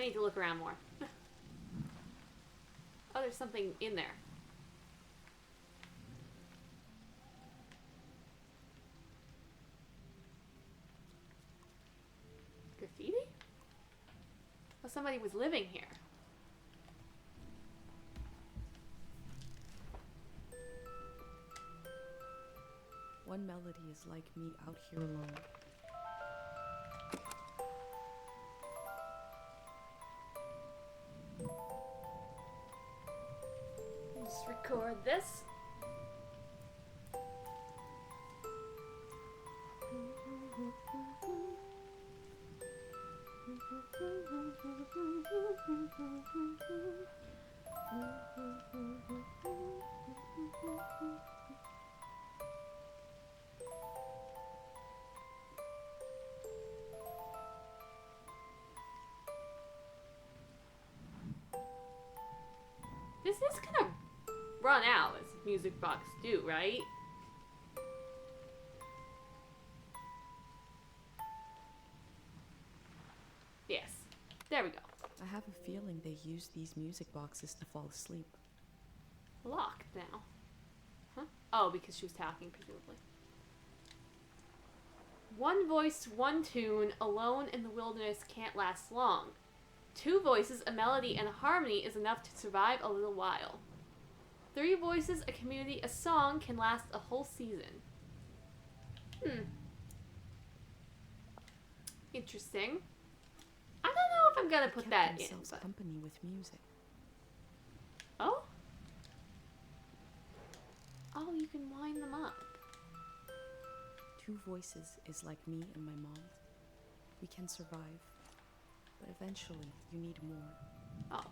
need to look around more. Oh, there's something in there. Graffiti? Oh, somebody was living here. One melody is like me out here alone. Let's record this. This is gonna run out, as music box do, right? Yes. There we go. I have a feeling they use these music boxes to fall asleep. Locked now. Huh? Oh, because she was talking, presumably. One voice, one tune, alone in the wilderness can't last long. Two voices, a melody, and a harmony is enough to survive a little while. Three voices, a community, a song can last a whole season. Interesting. I don't know if I'm gonna put that in. Themselves But... company with music. Oh? Oh, you can wind them up. Two voices is like me and my mom. We can survive. But eventually, you need more. Oh.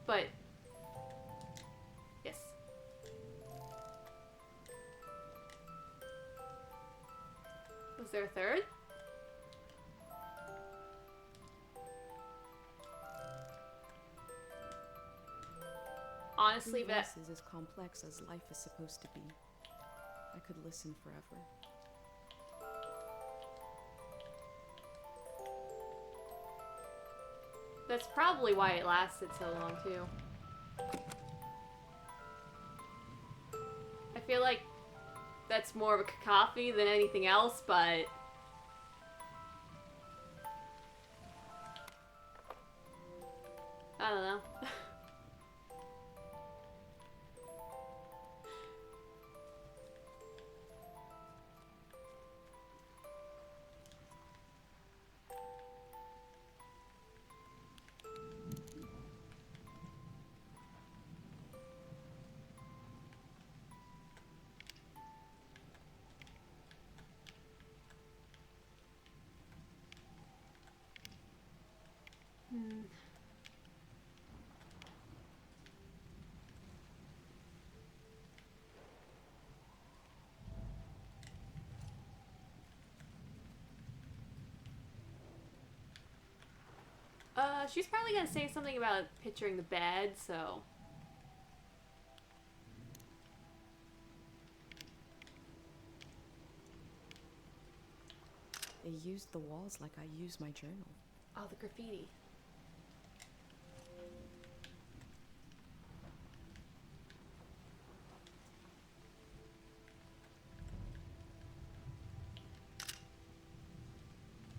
But... Yes. Was there a third? Honestly, Three that... voices as complex as life is supposed to be. I could listen forever. That's probably why it lasted so long, too. I feel like that's more of a cacophony than anything else, but... I don't know. She's probably gonna say something about picturing the bed, so... They used the walls like I use my journal. Oh, the graffiti.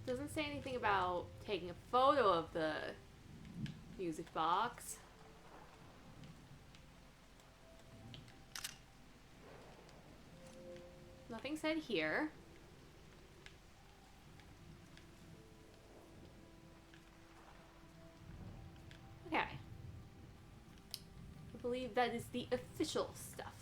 Doesn't say anything about taking a photo of the music box. Nothing said here. Okay. I believe that is the official stuff.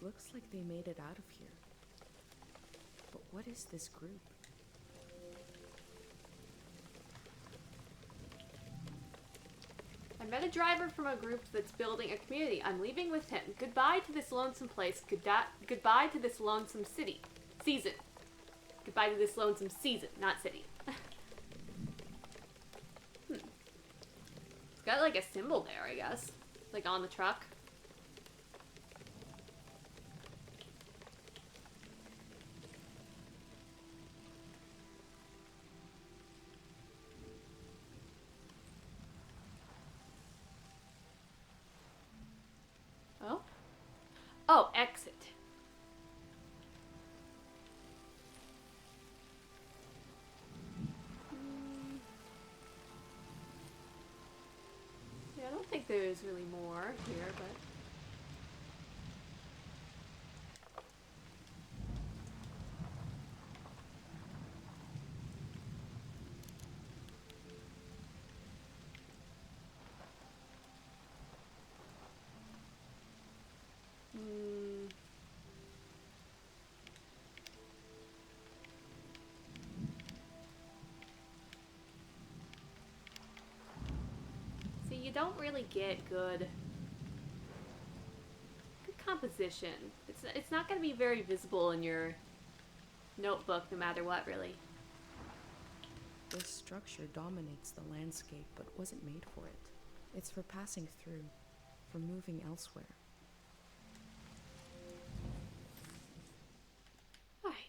Looks like they made it out of here. But what is this group? I met a driver from a group that's building a community. I'm leaving with him. Goodbye to this lonesome place. Goodbye to this lonesome city. Season. Goodbye to this lonesome season, not city. It's got like a symbol there, I guess. Like on the truck. Oh? Oh, exit. Yeah, I don't think there's really more here, but... See, you don't really get good composition. It's not going to be very visible in your notebook no matter what, really. This structure dominates the landscape but wasn't made for it. It's for passing through, for moving elsewhere. Alright.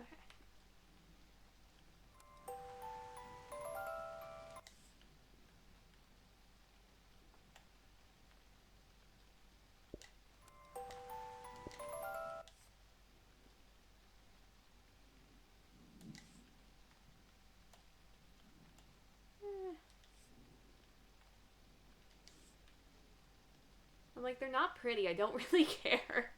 Okay. I'm like, they're not pretty. I don't really care.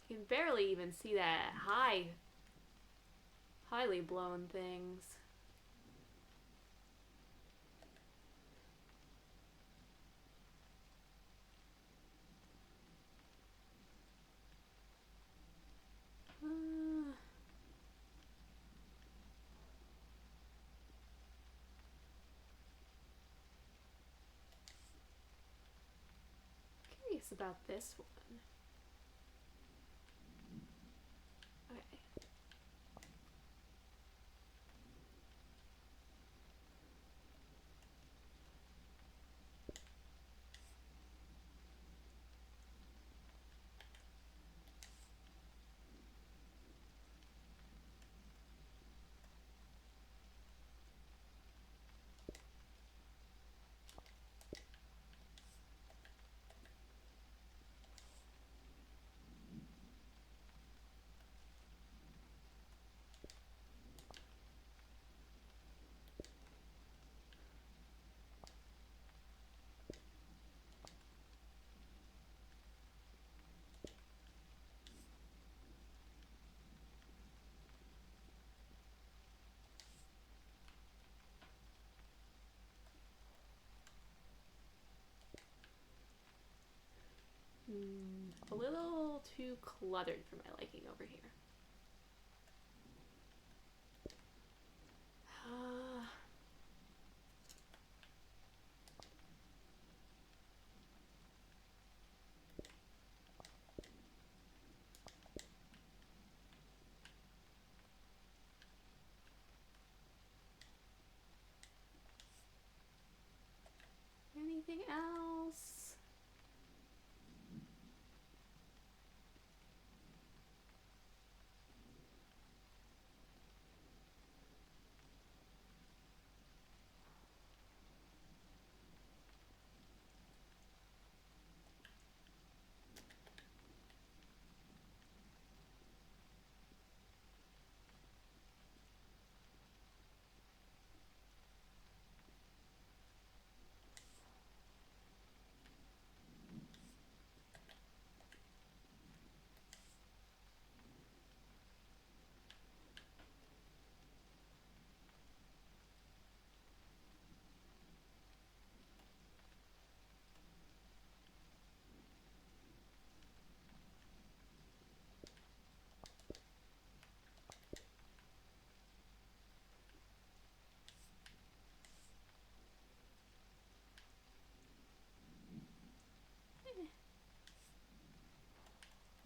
You can barely even see that highly blown things. Curious about this one. Okay. A little too cluttered for my liking over here.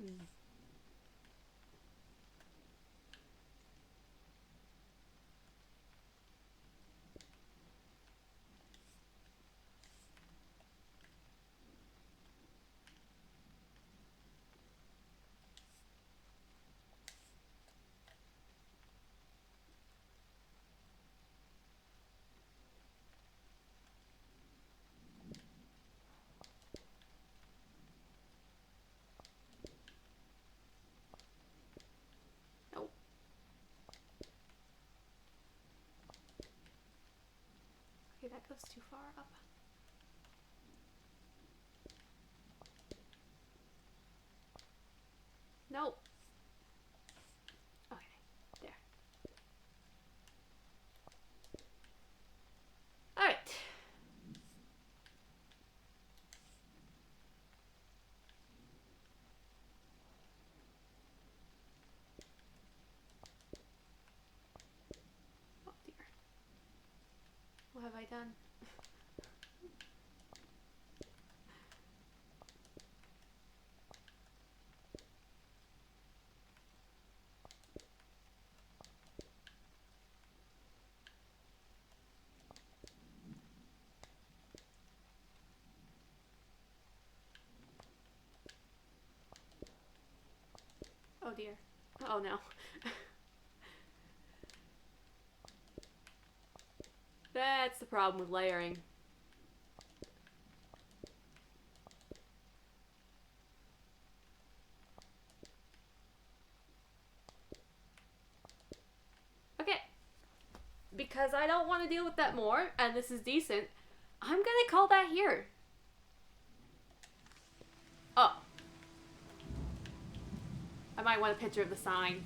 breathe. Nope. Okay, that goes too far up. Nope. Okay, there. Alright. Oh dear. What have I done? Oh dear. Oh no. That's the problem with layering. Okay. Because I don't want to deal with that more, and this is decent, I'm gonna call that here. Oh. I might want a picture of the sign.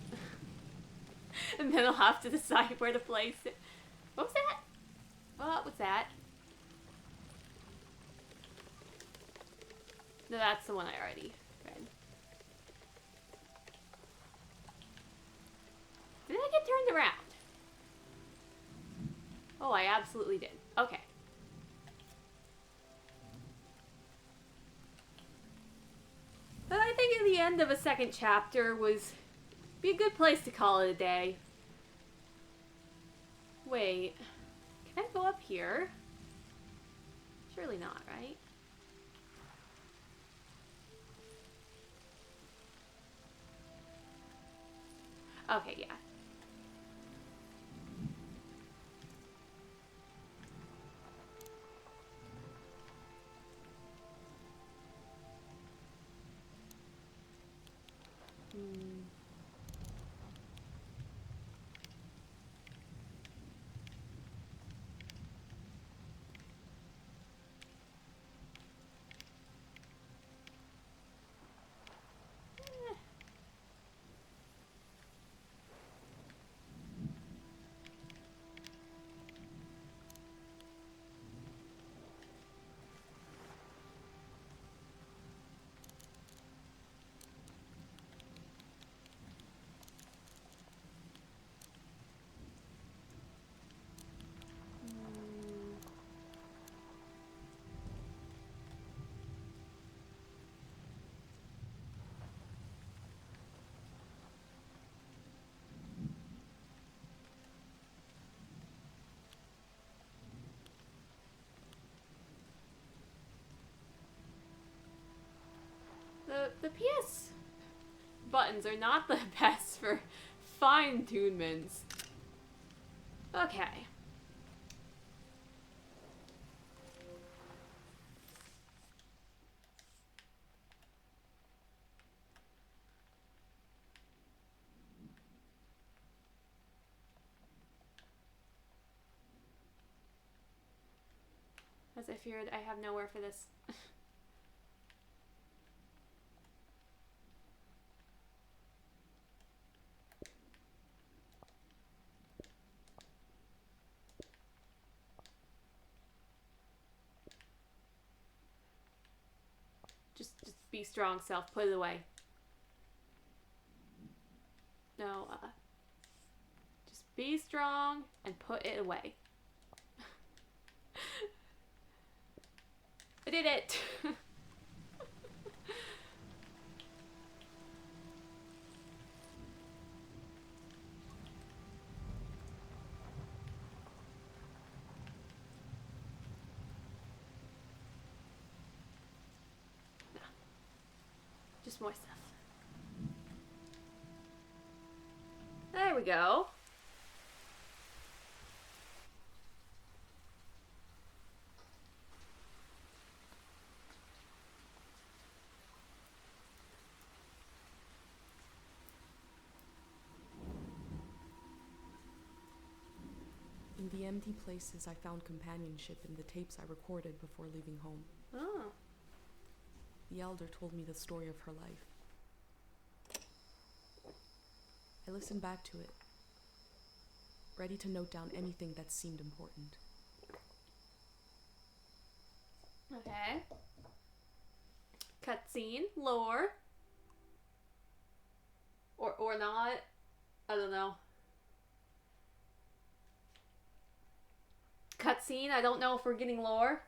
And then I'll have to decide where to place it. What was that? What was that? No, that's the one I already read. Did I get turned around? Oh, I absolutely did. Okay. But I think in the end of a second chapter was be a good place to call it a day. Wait. Can I go up here? Surely not, right? Okay, yeah. Hmm. The PS buttons are not the best for fine-tunements. Okay. As I feared, I have nowhere for this. Just be strong, self. Put it away. No, just be strong and put it away. I did it! Just more stuff. There we go. In the empty places, I found companionship in the tapes I recorded before leaving home. Oh. The elder told me the story of her life. I listened back to it, ready to note down anything that seemed important. Okay. Cutscene, lore. Or not. I don't know. Cutscene, I don't know if we're getting lore.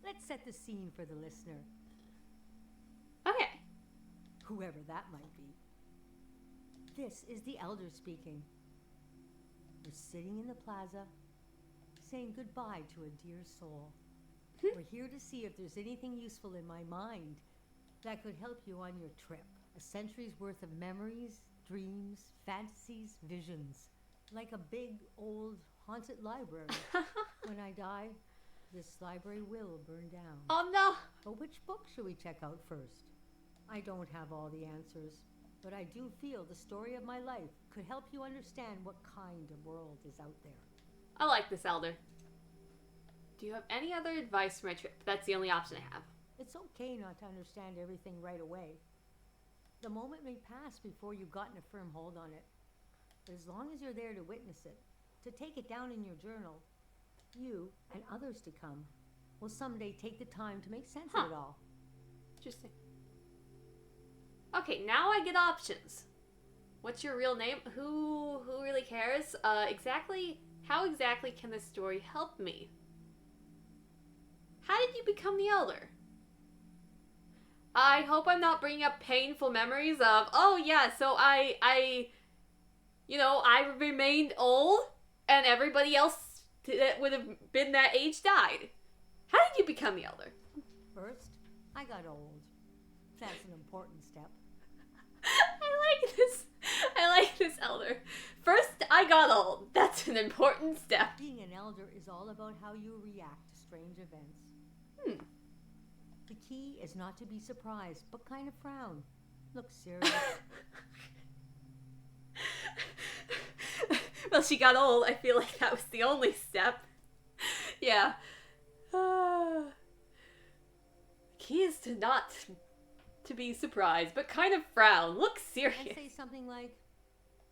Let's set the scene for the listener, Okay. whoever that might be. This is the elder speaking. We're sitting in the plaza, saying goodbye to a dear soul. We're here to see if there's anything useful in my mind that could help you on your trip. A century's worth of memories, dreams, fantasies, visions. Like a big, old, haunted library. When I die, this library will burn down. Oh no. But which book should we check out first? I don't have all the answers, but I do feel the story of my life could help you understand what kind of world is out there. I like this elder. Do you have any other advice for my trip? That's the only option I have. It's okay not to understand everything right away. The moment may pass before you've gotten a firm hold on it. But as long as you're there to witness it, to take it down in your journal, you and others to come will someday take the time to make sense of it all. Interesting. Okay, now I get options. What's your real name? Who really cares? How exactly can this story help me? How did you become the elder? I hope I'm not bringing up painful memories of, oh yeah, so I remained old and everybody else that would have been that age died. How did you become the elder? First, I got old. That's an important step. I like this elder. First, I got old. That's an important step. Being an elder is all about how you react to strange events. The key is not to be surprised, but kind of frown. Look serious. Well, she got old. I feel like that was the only step. Yeah. Key is to not to be surprised, but kind of frown. Look serious. And say something like,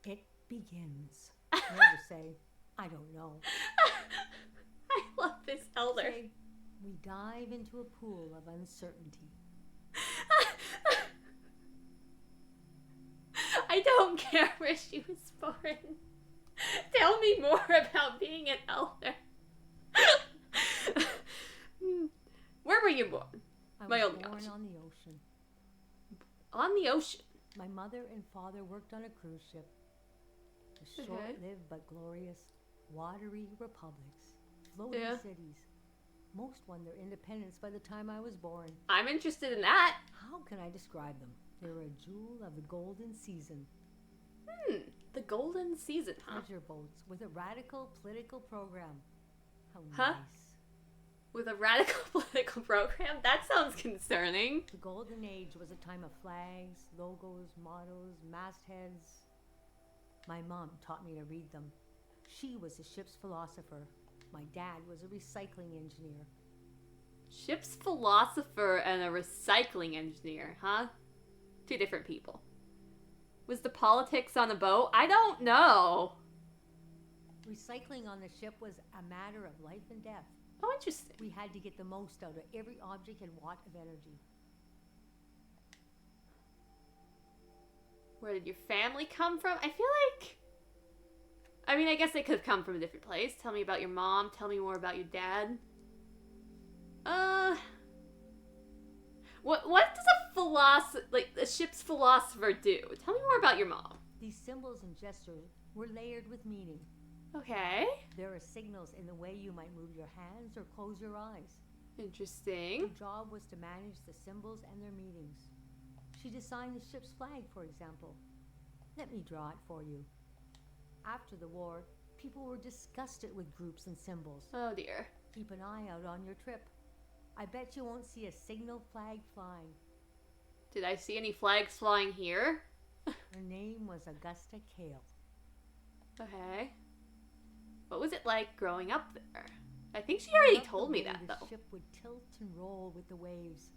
"It begins." Never say, "I don't know." I love this elder. Say, "We dive into a pool of uncertainty." I don't care where she was born. Tell me more about being an elder. Where were you born? I My was only born option. on the ocean. On the ocean. My mother and father worked on a cruise ship. The short-lived but glorious watery republics, floating cities. Most won their independence by the time I was born. I'm interested in that. How can I describe them? They were a jewel of the golden season. The golden season, huh? Pleasure boats with a radical political program. How Huh? nice. With a radical political program? That sounds concerning. The golden age was a time of flags, logos, mottos, mastheads. My mom taught me to read them. She was a ship's philosopher. My dad was a recycling engineer. Ship's philosopher and a recycling engineer, huh? Two different people. Was the politics on a boat? I don't know. Recycling on the ship was a matter of life and death. Oh, interesting. We had to get the most out of every object and watt of energy. Where did your family come from? I feel like... I guess they could have come from a different place. Tell me about your mom. Tell me more about your dad. What does a ship's philosopher do? Tell me more about your mom. These symbols and gestures were layered with meaning. Okay. There are signals in the way you might move your hands or close your eyes. Interesting. Her job was to manage the symbols and their meanings. She designed the ship's flag, for example. Let me draw it for you. After the war, people were disgusted with groups and symbols. Oh dear. Keep an eye out on your trip. I bet you won't see a signal flag flying. Did I see any flags flying here? Her name was Augusta Kale. Okay. What was it like growing up there? I think she already loved told the me way that, the though. ship would tilt and roll with the waves,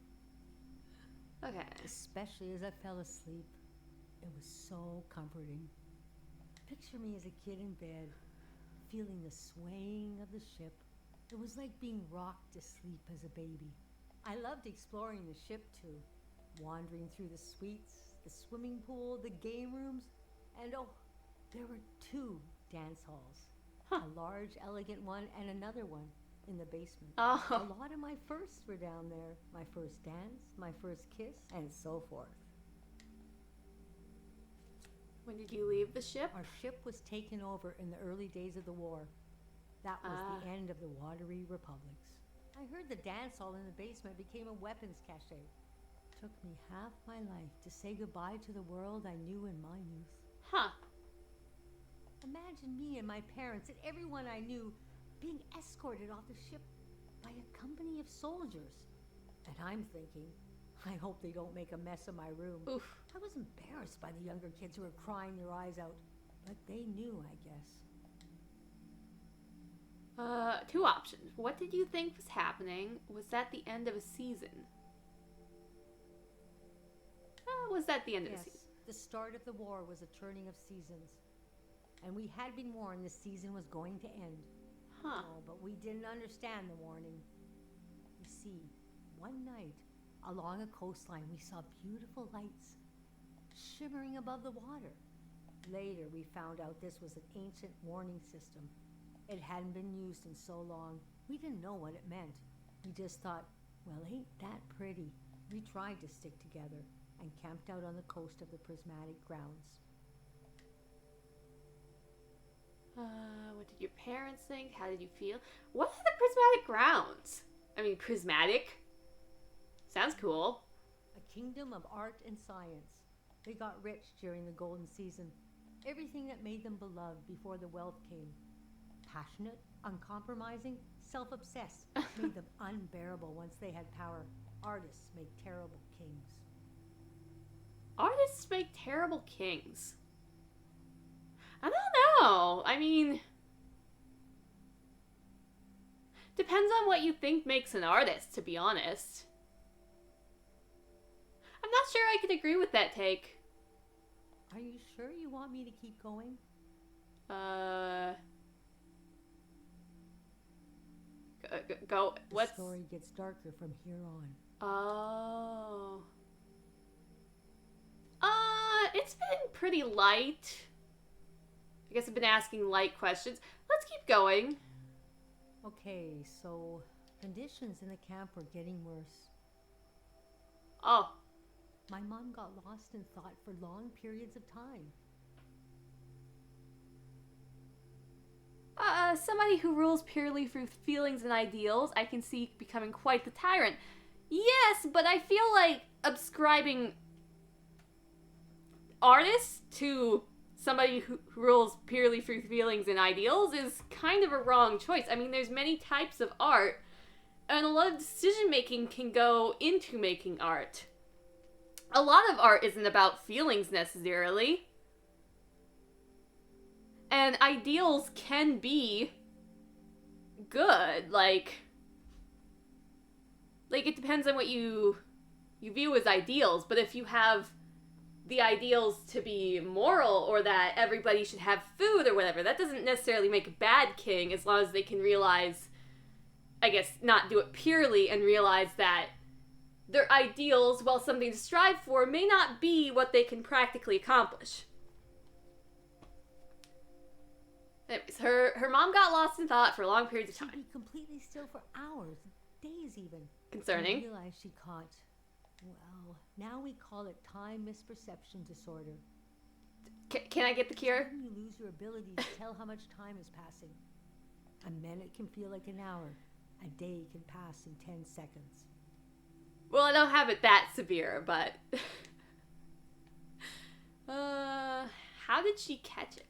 Okay. especially as I fell asleep. It was so comforting. Picture me as a kid in bed, feeling the swaying of the ship. It was like being rocked to sleep as a baby. I loved exploring the ship too, wandering through the suites, the swimming pool, the game rooms, and oh, there were 2 dance halls. Huh. A large, elegant one and another one in the basement. Oh. A lot of my firsts were down there. My first dance, my first kiss, and so forth. When did you leave the ship? Our ship was taken over in the early days of the war. That was the end of the watery republics. I heard the dance hall in the basement became a weapons cache. Took me half my life to say goodbye to the world I knew in my youth. Huh. Imagine me and my parents and everyone I knew being escorted off the ship by a company of soldiers. And I'm thinking, I hope they don't make a mess of my room. Oof. I was embarrassed by the younger kids who were crying their eyes out, but they knew, I guess. 2 options. What did you think was happening? Was that the end of a season? Was that the end of a Yes, season? the start of the war was a turning of seasons. And we had been warned the season was going to end. Huh. Oh, but we didn't understand the warning. You see, one night, along a coastline, we saw beautiful lights shimmering above the water. Later, we found out this was an ancient warning system. It hadn't been used in so long. We didn't know what it meant. We just thought, well, ain't that pretty? We tried to stick together and camped out on the coast of the prismatic grounds. What did your parents think? How did you feel? What are the prismatic grounds? I mean, prismatic? Sounds cool. A kingdom of art and science. They got rich during the golden season. Everything that made them beloved before the wealth came. Passionate, uncompromising, self-obsessed, made them unbearable once they had power. Artists make terrible kings. Artists make terrible kings. I don't know. I mean, depends on what you think makes an artist, to be honest. I'm not sure I could agree with that take. Are you sure you want me to keep going? Go. The What's... story gets darker from here on. Oh. It's been pretty light. I guess I've been asking light questions. Let's keep going. Okay, so conditions in the camp were getting worse. Oh. My mom got lost in thought for long periods of time. Somebody who rules purely through feelings and ideals, I can see becoming quite the tyrant. Yes, but I feel like ascribing artists to somebody who rules purely through feelings and ideals is kind of a wrong choice. I mean, there's many types of art, and a lot of decision-making can go into making art. A lot of art isn't about feelings necessarily. And ideals can be good, like it depends on what you view as ideals, but if you have the ideals to be moral or that everybody should have food or whatever, that doesn't necessarily make a bad king as long as they can realize, I guess, not do it purely and realize that their ideals, while something to strive for, may not be what they can practically accomplish. Anyways, her mom got lost in thought for long periods of She'd time. be completely still for hours, days even. Concerning. I realized she caught, well, now we call it time misperception disorder. Can I get the cure? When you lose your ability to tell how much time is passing. A minute can feel like an hour. A day can pass in 10 seconds. Well, I don't have it that severe, but... how did she catch it?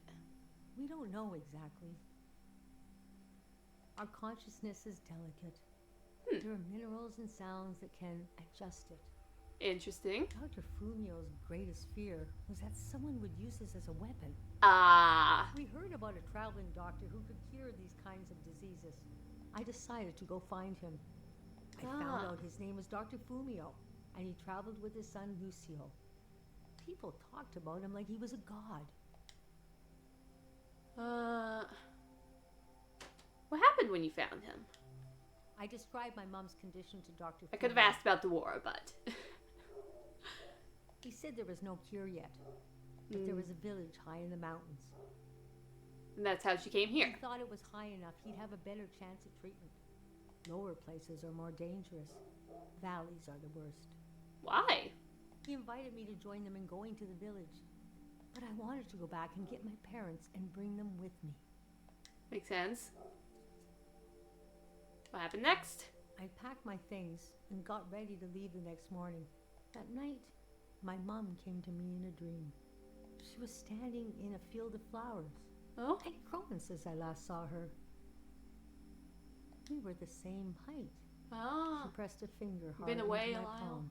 We don't know exactly. Our consciousness is delicate. There are minerals and sounds that can adjust it. Interesting. Dr. Fumio's greatest fear was that someone would use this as a weapon. Ah. We heard about a traveling doctor who could cure these kinds of diseases. I decided to go find him. I found out his name was Dr. Fumio, and he traveled with his son Lucio. People talked about him like he was a god. What happened when you found him? I described my mom's condition to Dr. I could have asked about the war, but... He said there was no cure yet, but there was a village high in the mountains. And that's how she came He here. thought it was high enough he'd have a better chance at treatment. Lower places are more dangerous. Valleys are the worst. Why? He invited me to join them in going to the village, but I wanted to go back and get my parents and bring them with me. Makes sense. What happened next? I packed my things and got ready to leave the next morning. That night, my mom came to me in a dream. She was standing in a field of flowers. Oh? I'd grown since I last saw her. We were the same height. Oh. She pressed a finger hard Been away into a my while. palm.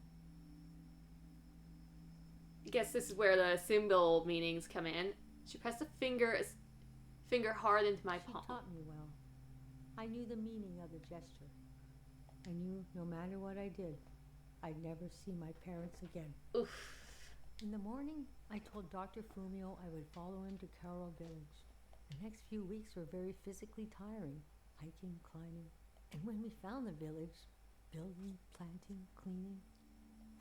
I guess this is where the symbol meanings come in. She pressed a finger hard into my She palm. taught me well. I knew the meaning of the gesture. I knew no matter what I did, I'd never see my parents again. Oof. In the morning, I told Dr. Fumio I would follow him to Carol Village. The next few weeks were very physically tiring, hiking, climbing. And when we found the village, building, planting, cleaning,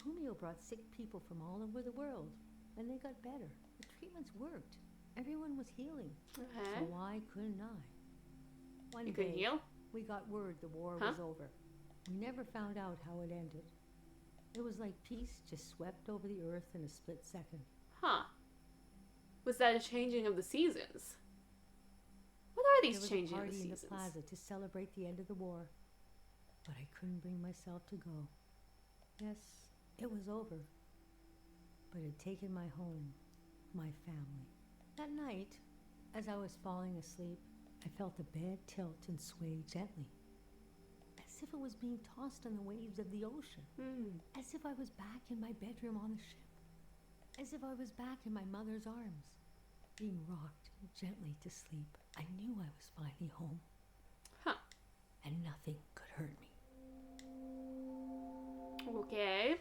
Fumio brought sick people from all over the world, and they got better. The treatments worked. Everyone was healing. Okay. So why couldn't I? One You couldn't day, heal? we got word the war Huh? was over. We never found out how it ended. It was like peace just swept over the earth in a split second. Huh. Was that a changing of the seasons? What are There these was changing a of the party in seasons? the plaza to celebrate the end of the war, but I couldn't bring myself to go. Yes, it was over, but it had taken my home, my family. That night, as I was falling asleep, I felt the bed tilt and sway gently, as if it was being tossed on the waves of the ocean, as if I was back in my bedroom on the ship, as if I was back in my mother's arms, being rocked gently to sleep. I knew I was finally home. Huh. And nothing could hurt me. Okay.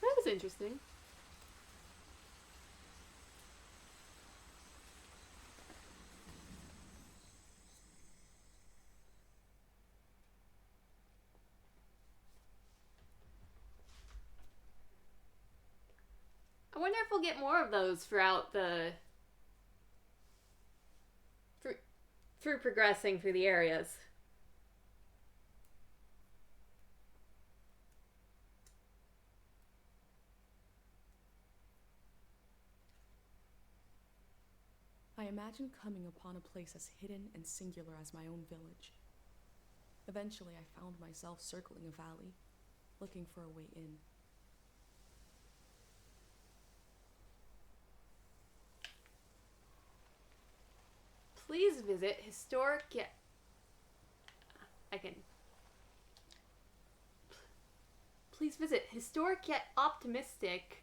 That was interesting. I wonder if we'll get more of those throughout the... through progressing through the areas. I imagined coming upon a place as hidden and singular as my own village. Eventually, I found myself circling a valley, looking for a way in. Please visit historic yet... Please visit historic yet optimistic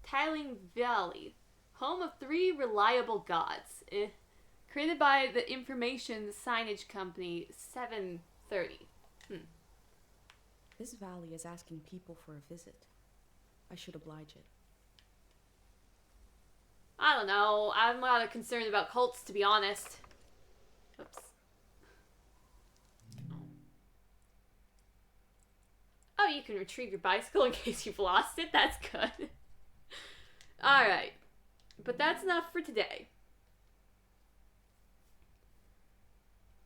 Tiling Valley, home of 3 reliable gods. Created by the information signage company 730. This valley is asking people for a visit. I should oblige it. I don't know. I'm not concerned about cults, to be honest. Oops. Oh, you can retrieve your bicycle in case you've lost it. That's good. Alright. But that's enough for today.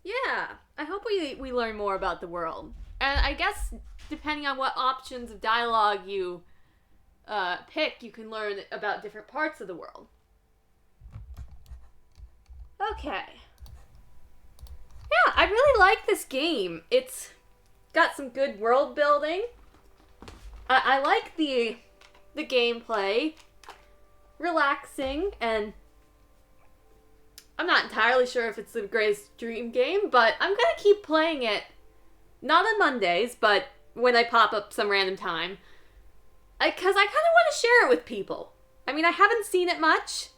Yeah. I hope we learn more about the world. And I guess, depending on what options of dialogue you pick, you can learn about different parts of the world. Okay. Yeah, I really like this game. It's got some good world building. I like the gameplay. Relaxing, and I'm not entirely sure if it's the greatest dream game, but I'm gonna keep playing it. Not on Mondays, but when I pop up some random time. Because I kind of want to share it with people. I mean, I haven't seen it much.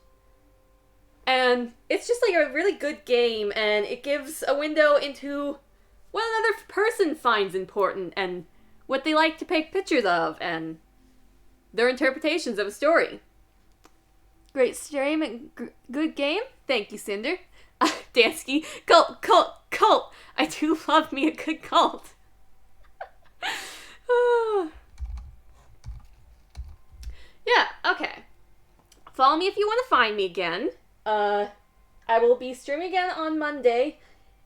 And it's just like a really good game, and it gives a window into what another person finds important, and what they like to take pictures of, and their interpretations of a story. Great stream and good game. Thank you, Cinder. Dansky. Cult. I do love me a good cult. Yeah, okay. Follow me if you want to find me again. I will be streaming again on Monday.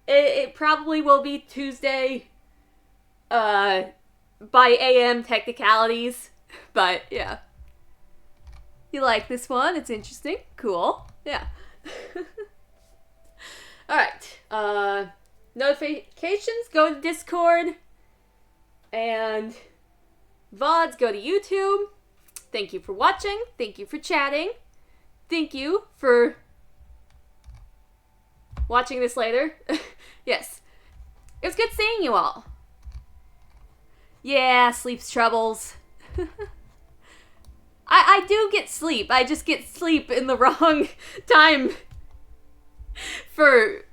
It probably will be Tuesday, by AM technicalities. But, yeah. You like this one? It's interesting. Cool. Yeah. Alright. Notifications, go to Discord. And VODs, go to YouTube. Thank you for watching. Thank you for chatting. Thank you for watching this later. Yes. It was good seeing you all. Yeah, sleep's troubles. I do get sleep. I just get sleep in the wrong time for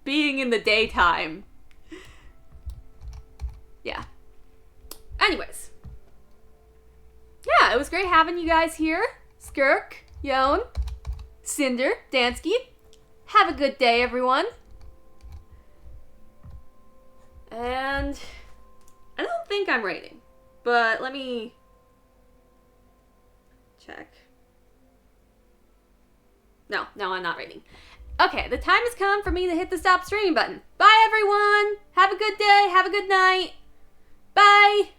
being in the daytime. Yeah. Anyways. Yeah, it was great having you guys here. Skirk, Yon, Cinder, Dansky. Have a good day, everyone. And I don't think I'm rating, but let me check. No, I'm not rating. Okay, the time has come for me to hit the stop streaming button. Bye, everyone. Have a good day. Have a good night. Bye.